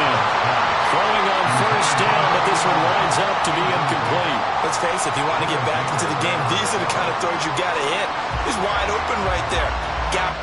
Throwing on 1st down, but this one lines up to be incomplete. Let's face it, if you want to get back into the game, these are the kind of throws you got to hit. He's wide open right there. Gap.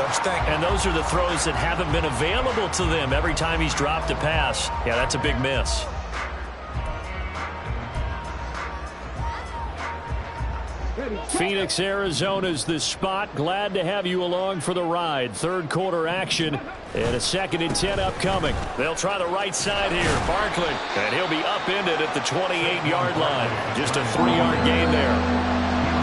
don't you think? And those are the throws that haven't been available to them every time he's dropped a pass. Yeah, that's a big miss. Phoenix, Arizona's the spot. Glad to have you along for the ride. Third quarter action and a 2nd and 10 upcoming. They'll try the right side here. Barkley. And he'll be upended at the 28-yard line. Just a 3-yard gain there.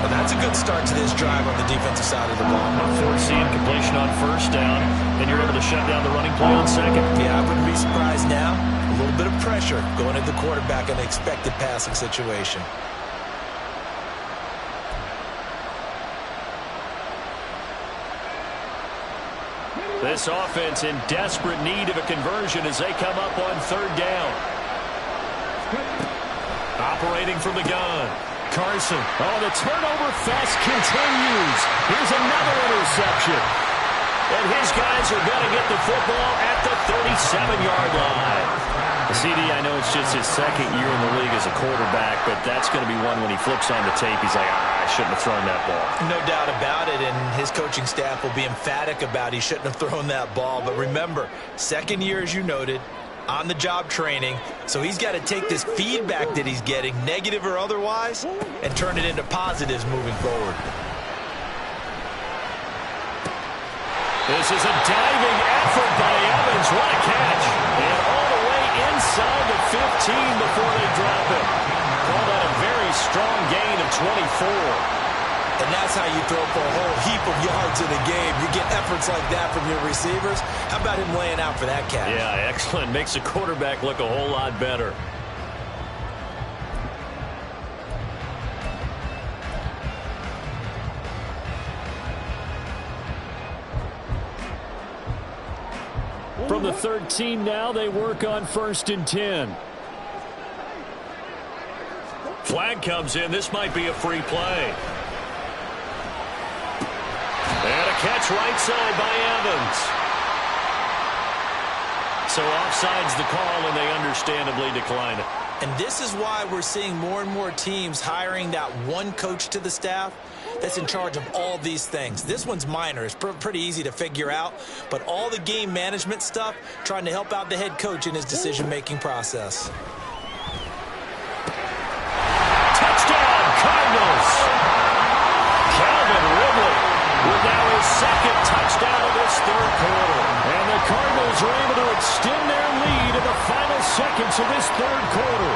Well, that's a good start to this drive on the defensive side of the ball. Forcing completion on first down. Then you're able to shut down the running play on second. Yeah, I wouldn't be surprised now. A little bit of pressure going at the quarterback in an expected passing situation. This offense in desperate need of a conversion as they come up on 3rd down. Operating from the gun. Carson. Oh, the turnover fest continues. Here's another interception. And his guys are going to get the football at the 37-yard line. CD, I know it's just his 2nd year in the league as a quarterback, but that's going to be one when he flips on the tape, he's like, I shouldn't have thrown that ball. No doubt about it, and his coaching staff will be emphatic about he shouldn't have thrown that ball. But remember, 2nd year, as you noted, on-the-job training, so he's got to take this feedback that he's getting, negative or otherwise, and turn it into positives moving forward. This is a diving effort by Evans. What a catch. And all the way inside the 15 before they drop him. Call that a very strong gain of 24. And that's how you throw for a whole heap of yards in a game. You get efforts like that from your receivers. How about him laying out for that catch? Yeah, excellent. Makes the quarterback look a whole lot better. From the 13 now, they work on 1st and 10. Flag comes in. This might be a free play. And a catch right side by Evans. So offside's the call, and they understandably decline it. And this is why we're seeing more and more teams hiring that one coach to the staff that's in charge of all these things. This one's minor. It's pretty easy to figure out. But all the game management stuff, trying to help out the head coach in his decision-making process. Touchdown, Cardinals! Calvin Ridley with now his 2nd touchdown of this 3rd quarter. And the Cardinals are able to extend their lead in the final seconds of this 3rd quarter.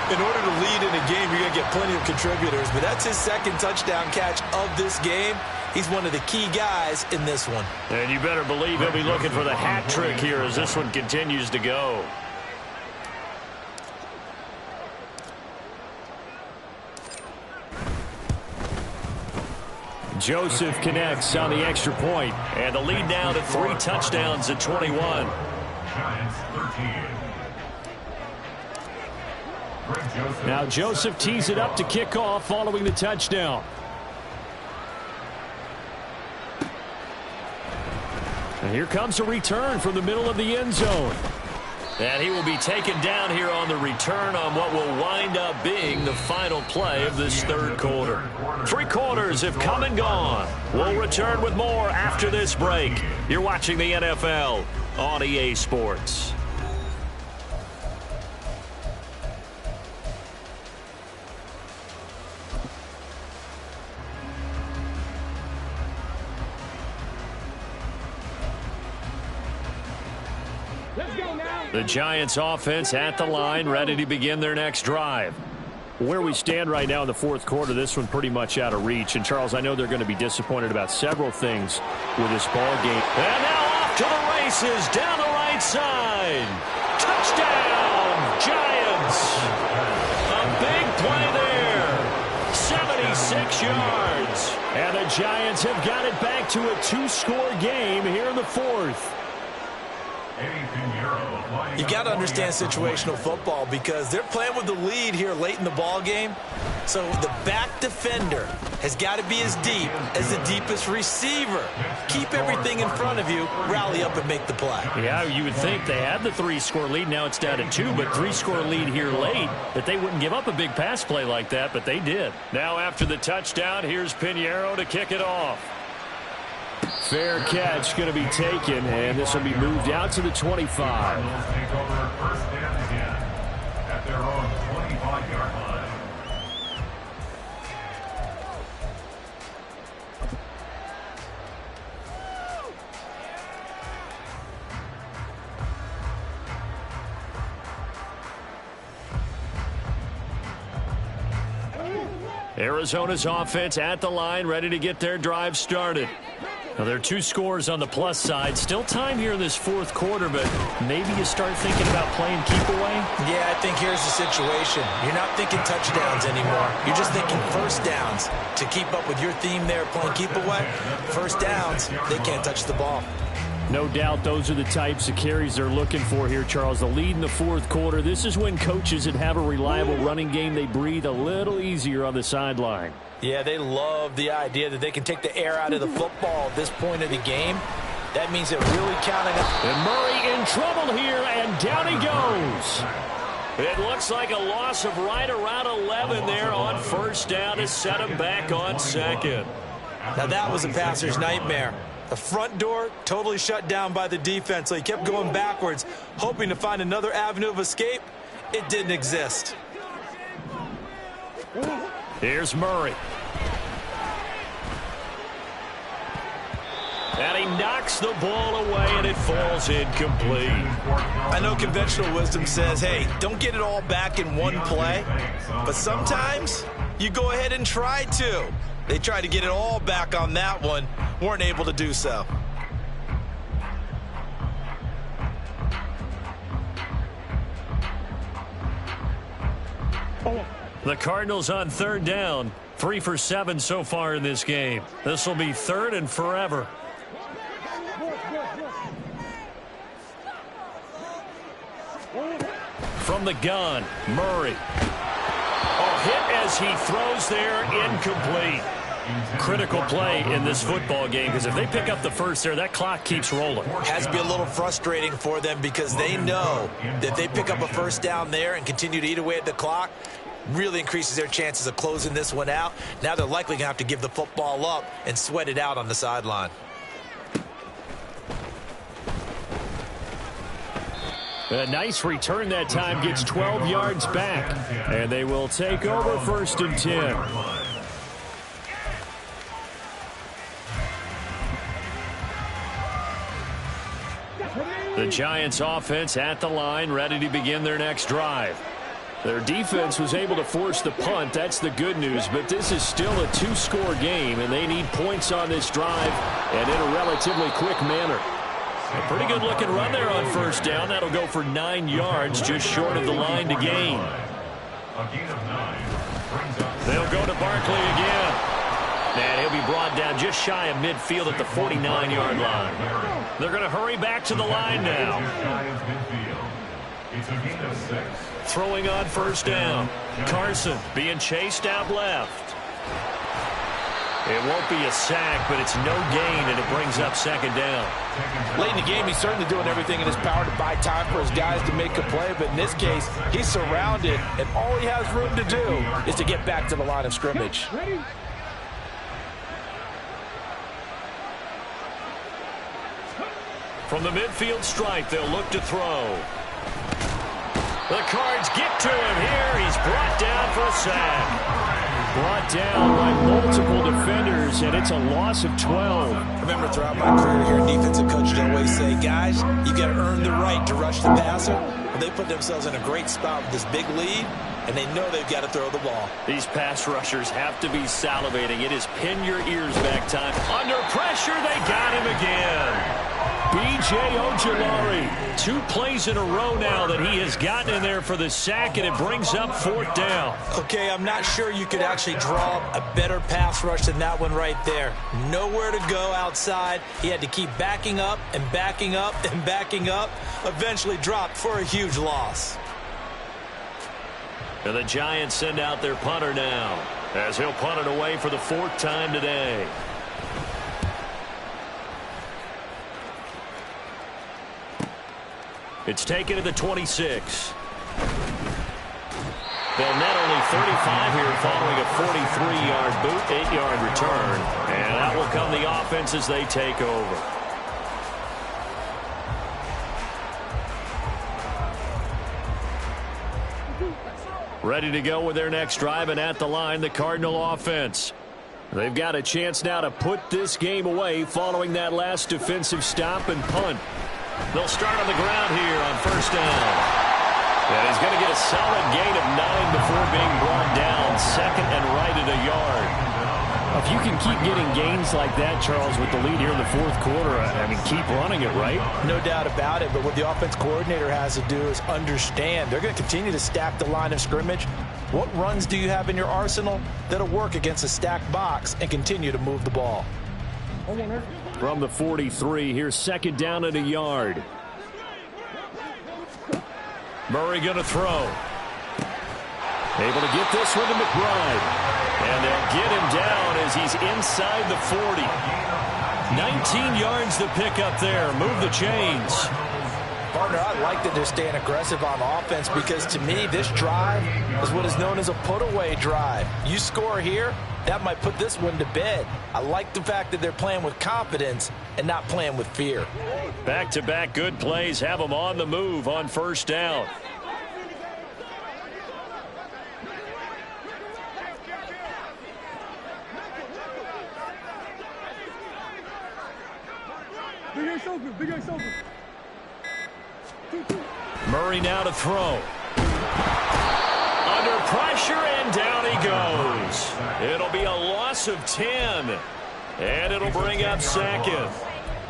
In order to lead in a game, you're going to get plenty of contributors, but that's his 2nd touchdown catch of this game. He's one of the key guys in this one. And you better believe he'll be looking for the hat trick here as this one continues to go. Joseph connects on the extra point. And the lead now to 3 touchdowns at 21. Giants 13. Now Joseph tees it up to kick off following the touchdown. And here comes a return from the middle of the end zone. And he will be taken down here on the return on what will wind up being the final play of this 3rd quarter. 3 quarters have come and gone. We'll return with more after this break. You're watching the NFL on EA Sports. The Giants offense at the line, ready to begin their next drive. Where we stand right now in the 4th quarter, this one pretty much out of reach. And, Charles, I know they're going to be disappointed about several things with this ball game. And now off to the races down the right side. Touchdown, Giants. A big play there. 76 yards. And the Giants have got it back to a 2-score game here in the 4th. You got to understand situational football because they're playing with the lead here late in the ball game. So the back defender has got to be as deep as the deepest receiver. Keep everything in front of you, rally up and make the play. Yeah, you would think they had the 3-score lead. Now it's down to 2, but 3-score lead here late, that they wouldn't give up a big pass play like that, but they did. Now after the touchdown, here's Pinheiro to kick it off. Fair catch going to be taken, and this will be moved out to the 25. Cardinals take over first down again at their own 25-yard line. Arizona's offense at the line, ready to get their drive started. Now, there are 2 scores on the plus side. Still time here in this fourth quarter, but maybe you start thinking about playing keep away? Yeah, I think here's the situation. You're not thinking touchdowns anymore. You're just thinking first downs. To keep up with your theme there, playing keep away, first downs, they can't touch the ball. No doubt those are the types of carries they're looking for here, Charles. The lead in the fourth quarter. This is when coaches that have a reliable running game, they breathe a little easier on the sideline. Yeah, they love the idea that they can take the air out of the football at this point of the game. That means they're really counting on. And Murray in trouble here, and down he goes. It looks like a loss of right around 11 there on first down to set him back on second. Now that was a passer's nightmare. The front door totally shut down by the defense, so he kept going backwards, hoping to find another avenue of escape. It didn't exist. Here's Murray. And he knocks the ball away, and it falls incomplete. I know conventional wisdom says, hey, don't get it all back in one play. But sometimes you go ahead and try to. They tried to get it all back on that one. Weren't able to do so. The Cardinals on third down. 3 for 7 so far in this game. This will be third and forever. From the gun, Murray. Oh, hit as he throws there, incomplete. Critical play in this football game, because if they pick up the first there, that clock keeps rolling. Has to be a little frustrating for them because they know that they pick up a first down there and continue to eat away at the clock, really increases their chances of closing this one out. Now they're likely going to have to give the football up and sweat it out on the sideline. A nice return that time, gets 12 yards back, and they will take over first and 10. The Giants offense at the line, ready to begin their next drive. Their defense was able to force the punt. That's the good news, but this is still a 2-score game, and they need points on this drive and in a relatively quick manner. A pretty good-looking run there on first down. That'll go for 9 yards, just short of the line to gain. They'll go to Barkley again. And he'll be brought down just shy of midfield at the 49-yard line. They're going to hurry back to the line now. Throwing on first down. Carson being chased out left. It won't be a sack, but it's no gain, and it brings up second down. Late in the game, he's certainly doing everything in his power to buy time for his guys to make a play, but in this case, he's surrounded, and all he has room to do is to get back to the line of scrimmage. From the midfield stripe, they'll look to throw. The Cards get to him here. He's brought down for a sack. Brought down by multiple defenders, and it's a loss of 12. Remember, throughout my career here, defensive coaches always say, guys, you got to earn the right to rush the passer. Well, they put themselves in a great spot with this big lead, and they know they've got to throw the ball. These pass rushers have to be salivating. It is pin your ears back time. Under pressure, they got him again. B.J. Ojulari, 2 plays in a row now that he has gotten in there for the sack, and it brings up fourth down. Okay, I'm not sure you could actually draw a better pass rush than that one right there. Nowhere to go outside. He had to keep backing up and backing up and backing up. Eventually dropped for a huge loss. And the Giants send out their punter now, as he'll punt it away for the 4th time today. It's taken to the 26. They'll net only 35 here following a 43-yard boot, 8-yard return. And that will come the offense as they take over. Ready to go with their next drive, and at the line, the Cardinal offense. They've got a chance now to put this game away following that last defensive stop and punt. They'll start on the ground here on first down. And he's going to get a solid gain of 9 before being brought down. Second and right at a yard. If you can keep getting gains like that, Charles, with the lead here in the fourth quarter, I mean, keep running it, right? No doubt about it, but what the offense coordinator has to do is understand they're going to continue to stack the line of scrimmage. What runs do you have in your arsenal that'll work against a stacked box and continue to move the ball? From the 43, here's second down at a yard. Murray going to throw. Able to get this one to McBride. And they'll get him down as he's inside the 40. 19 yards to pick up there. Move the chains. Partner, I like that they're staying aggressive on offense because to me, this drive is what is known as a put-away drive. You score here, that might put this one to bed. I like the fact that they're playing with confidence and not playing with fear. Back-to-back good plays have them on the move on first down. Murray now to throw. Under pressure, and down he goes. It'll be a loss of 10. And it'll bring up second.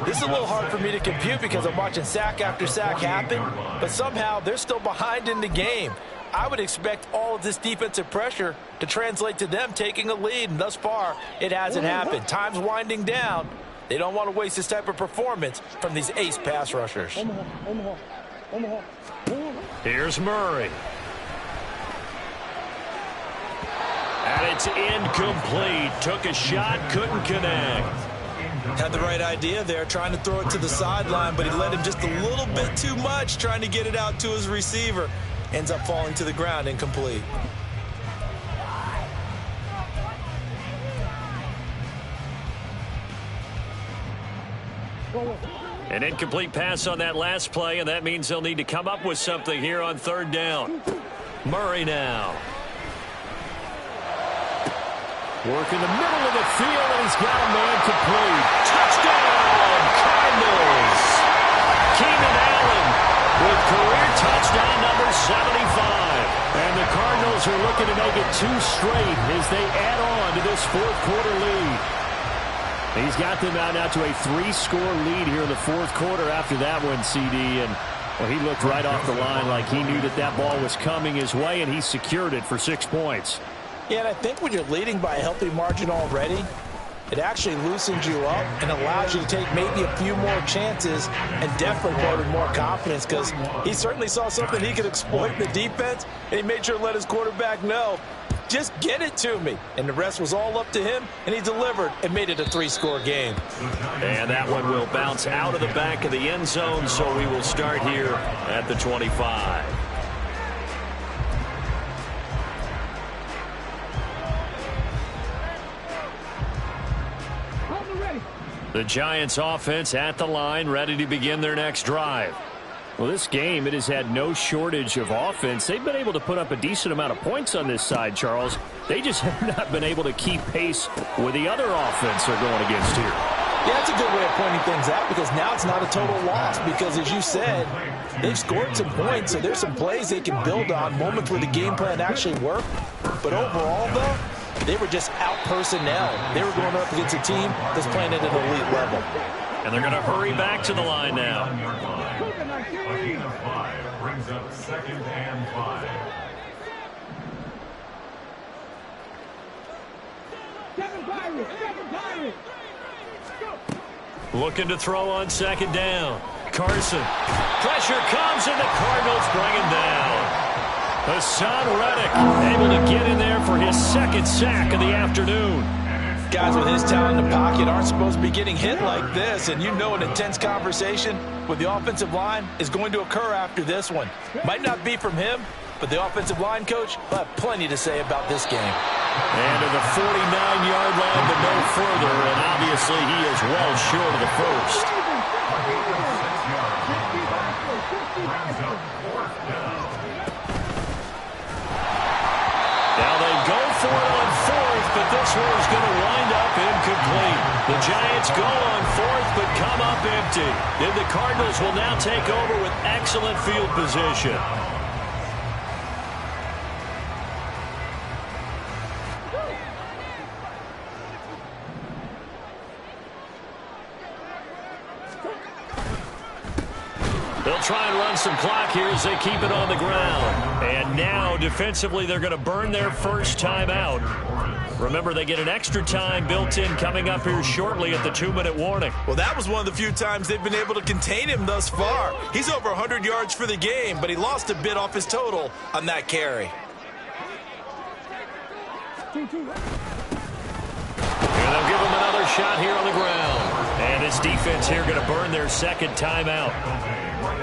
This is a little hard for me to compute because I'm watching sack after sack happen, but somehow they're still behind in the game. I would expect all of this defensive pressure to translate to them taking a lead, and thus far, it hasn't happened. Time's winding down. They don't want to waste this type of performance from these ace pass rushers. Here's Murray. And it's incomplete. Took a shot, couldn't connect. Had the right idea there, trying to throw it to the sideline, but he led him just a little bit too much, trying to get it out to his receiver. Ends up falling to the ground, incomplete. An incomplete pass on that last play, and that means they'll need to come up with something here on third down. Murray now. Work in the middle of the field, and he's got a man complete. Touchdown, Cardinals! Keenan Allen with career touchdown number 75. And the Cardinals are looking to make it 2 straight as they add on to this fourth quarter lead. He's got them out now to a 3-score lead here in the fourth quarter after that one, CD. And well, he looked right off the line like he knew that that ball was coming his way, and he secured it for 6 points. Yeah, and I think when you're leading by a healthy margin already, it actually loosens you up and allows you to take maybe a few more chances and definitely play with more confidence because he certainly saw something he could exploit in the defense, and he made sure to let his quarterback know, just get it to me. And the rest was all up to him, and he delivered and made it a 3-score game. And that one will bounce out of the back of the end zone, so we will start here at the 25. The Giants offense at the line, ready to begin their next drive. Well, this game, it has had no shortage of offense. They've been able to put up a decent amount of points on this side, Charles. They just have not been able to keep pace with the other offense they're going against here. Yeah, that's a good way of pointing things out because now it's not a total loss because, as you said, they've scored some points, so there's some plays they can build on, moments where the game plan actually worked. But overall, though, they were just out-personnel. They were going up against a team that's playing at an elite level. And they're going to hurry back to the line now. A gain of 5 brings up 2nd and 5. Looking to throw on 2nd down. Carson. Pressure comes, and the Cardinals bring him down. Hassan Reddick able to get in there for his 2nd sack of the afternoon. Guys with his talent in the pocket aren't supposed to be getting hit like this, and you know an intense conversation with the offensive line is going to occur after this one. Might not be from him, but the offensive line coach will have plenty to say about this game. And to the 49-yard line, but no further, and obviously he is well short of the first. Now they go for it on fourth, but this one is going to wind up incomplete. The Giants go on fourth, but come up empty. And the Cardinals will now take over with excellent field position. They'll try and run some clock here as they keep it on the ground. And now, defensively, they're going to burn their first time out. Remember, they get an extra time built in coming up here shortly at the 2-minute warning. Well, that was one of the few times they've been able to contain him thus far. He's over 100 yards for the game, but he lost a bit off his total on that carry. And they'll give him another shot here on the ground. And his defense here going to burn their second timeout.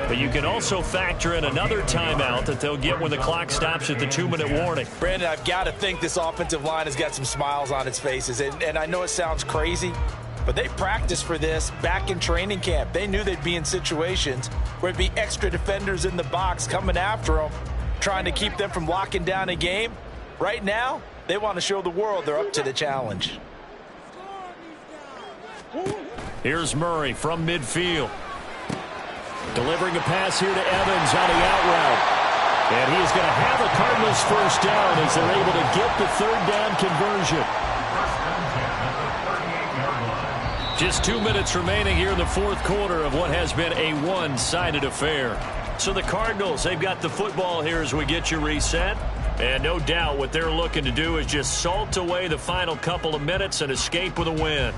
But you can also factor in another timeout that they'll get when the clock stops at the 2-minute warning. Brandon, I've got to think this offensive line has got some smiles on its faces. And I know it sounds crazy, but they practiced for this back in training camp. They knew they'd be in situations where it'd be extra defenders in the box coming after them, trying to keep them from locking down a game. Right now, they want to show the world they're up to the challenge. Here's Murray from midfield. Delivering a pass here to Evans on the out route. And he is going to have a Cardinals first down as they're able to get the third down conversion. Just 2 minutes remaining here in the fourth quarter of what has been a one-sided affair. So the Cardinals, they've got the football here as we get you reset. And no doubt what they're looking to do is just salt away the final couple of minutes and escape with a win.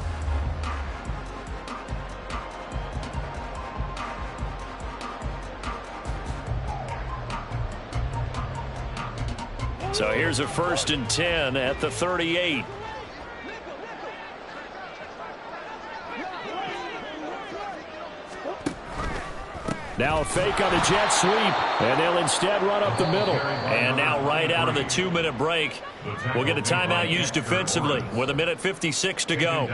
So here's a 1st and 10 at the 38. Now a fake on the jet sweep, and they'll instead run up the middle. And now right out of the 2-minute break, we'll get a timeout used defensively with 1:56 to go.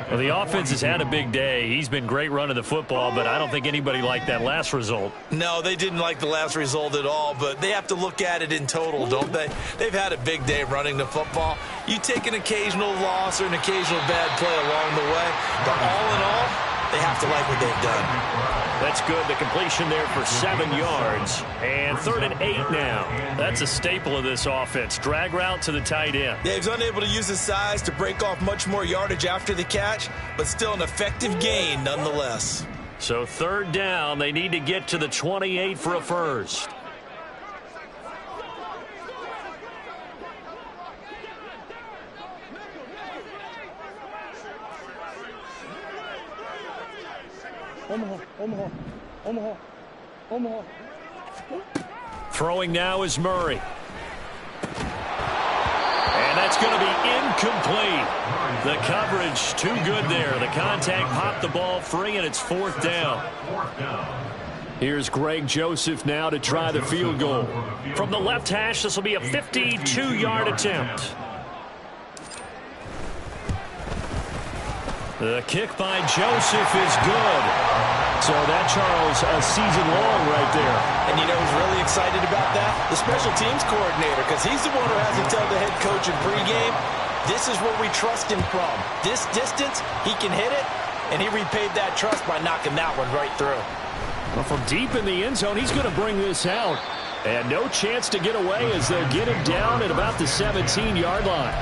Well, the offense has had a big day. He's been great running the football, but I don't think anybody liked that last result. No, they didn't like the last result at all, but they have to look at it in total, don't they? They've had a big day running the football. You take an occasional loss or an occasional bad play along the way, but all in all, they have to like what they've done. That's good. The completion there for 7 yards. And 3rd and 8 now. That's a staple of this offense. Drag route to the tight end. Yeah, he's unable to use his size to break off much more yardage after the catch, but still an effective gain nonetheless. So 3rd down. They need to get to the 28 for a first. Omaha. Throwing now is Murray. And that's going to be incomplete. The coverage too good there. The contact popped the ball free, and it's 4th down. Here's Greg Joseph now to try the field goal. From the left hash, this will be a 52-yard attempt. The kick by Joseph is good. So that, Charles, a season long right there. And you know who's really excited about that? The special teams coordinator, because he's the one who has to tell the head coach in pregame, this is where we trust him from. This distance, he can hit it, and he repaid that trust by knocking that one right through. Well, from deep in the end zone, he's going to bring this out. And no chance to get away as they'll get him down at about the 17-yard line.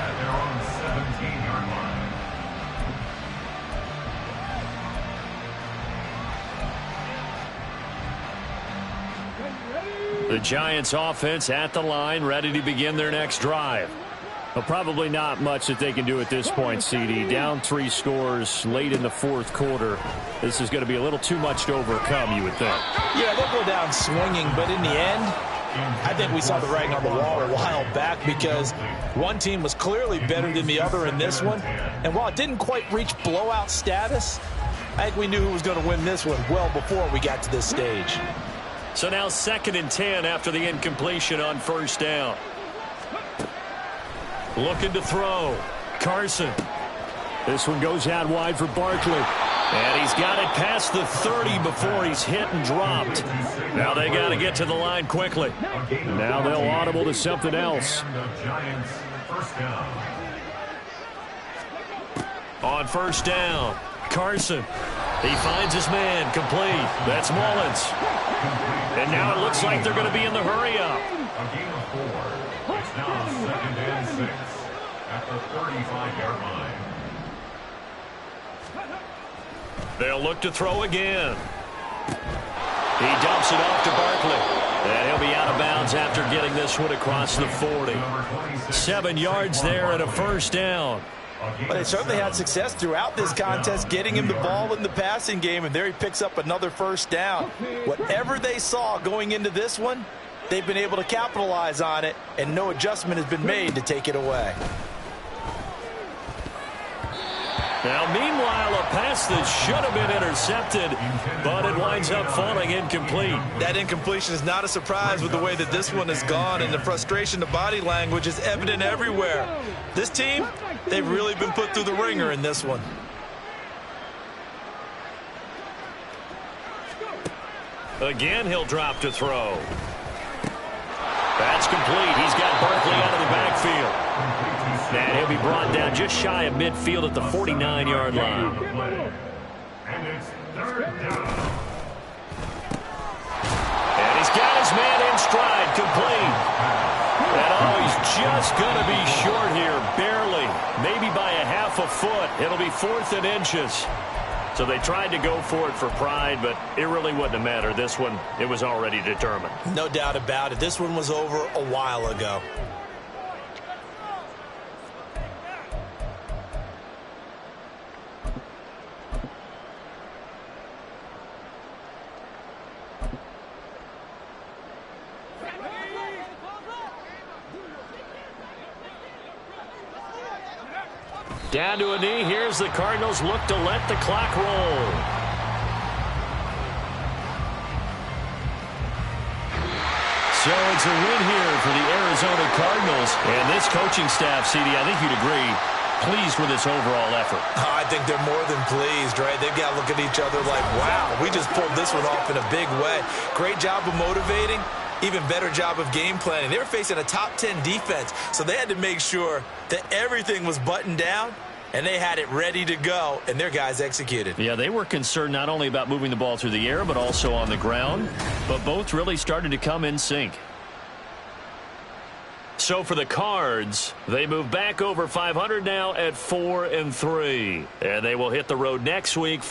The Giants offense at the line, ready to begin their next drive. Well, probably not much that they can do at this point, CD. Down 3 scores late in the fourth quarter. This is going to be a little too much to overcome, you would think. Yeah, they'll go down swinging, but in the end, I think we saw the writing on the wall a while back because one team was clearly better than the other in this one. And while it didn't quite reach blowout status, I think we knew who was going to win this one well before we got to this stage. So now 2nd and 10 after the incompletion on first down. Looking to throw. Carson. This one goes out wide for Barkley. And he's got it past the 30 before he's hit and dropped. Now they got to get to the line quickly. Now they'll audible to something else. On first down, Carson. He finds his man, complete. That's Mullins. And now it looks like they're going to be in the hurry up. A gain of 4. It's now 2nd and 6 at the 35-yard line. They'll look to throw again. He dumps it off to Barkley. And he'll be out of bounds after getting this one across the 40. 7 yards there and a first down. But they certainly had success throughout this contest getting him the ball in the passing game, and there he picks up another first down. Whatever they saw going into this one, they've been able to capitalize on it, and no adjustment has been made to take it away. Now, meanwhile, a pass that should have been intercepted, but it winds up falling incomplete. That incompletion is not a surprise with the way that this one has gone, and the frustration, the body language is evident everywhere. This team, they've really been put through the ringer in this one. Again, he'll drop to throw. That's complete. He's got Barkley out of the backfield. And he'll be brought down just shy of midfield at the 49-yard line. And it's 3rd down. And he's got his man in stride, complete. And he's just going to be short here, barely, maybe by a half a foot. It'll be 4th and inches. So they tried to go for it for pride, but it really wouldn't have mattered. This one, it was already determined. No doubt about it. This one was over a while ago. Down to a knee. Here's the Cardinals look to let the clock roll. So it's a win here for the Arizona Cardinals. And this coaching staff, CD, I think you'd agree, pleased with this overall effort. I think they're more than pleased, right? They've got to look at each other like, wow, we just pulled this one off in a big way. Great job of motivating. Even better job of game planning. They were facing a top 10 defense, so they had to make sure that everything was buttoned down, and they had it ready to go, and their guys executed. Yeah, they were concerned not only about moving the ball through the air, but also on the ground. But both really started to come in sync. So for the Cards, they move back over 500 now at 4-3. And they will hit the road next week for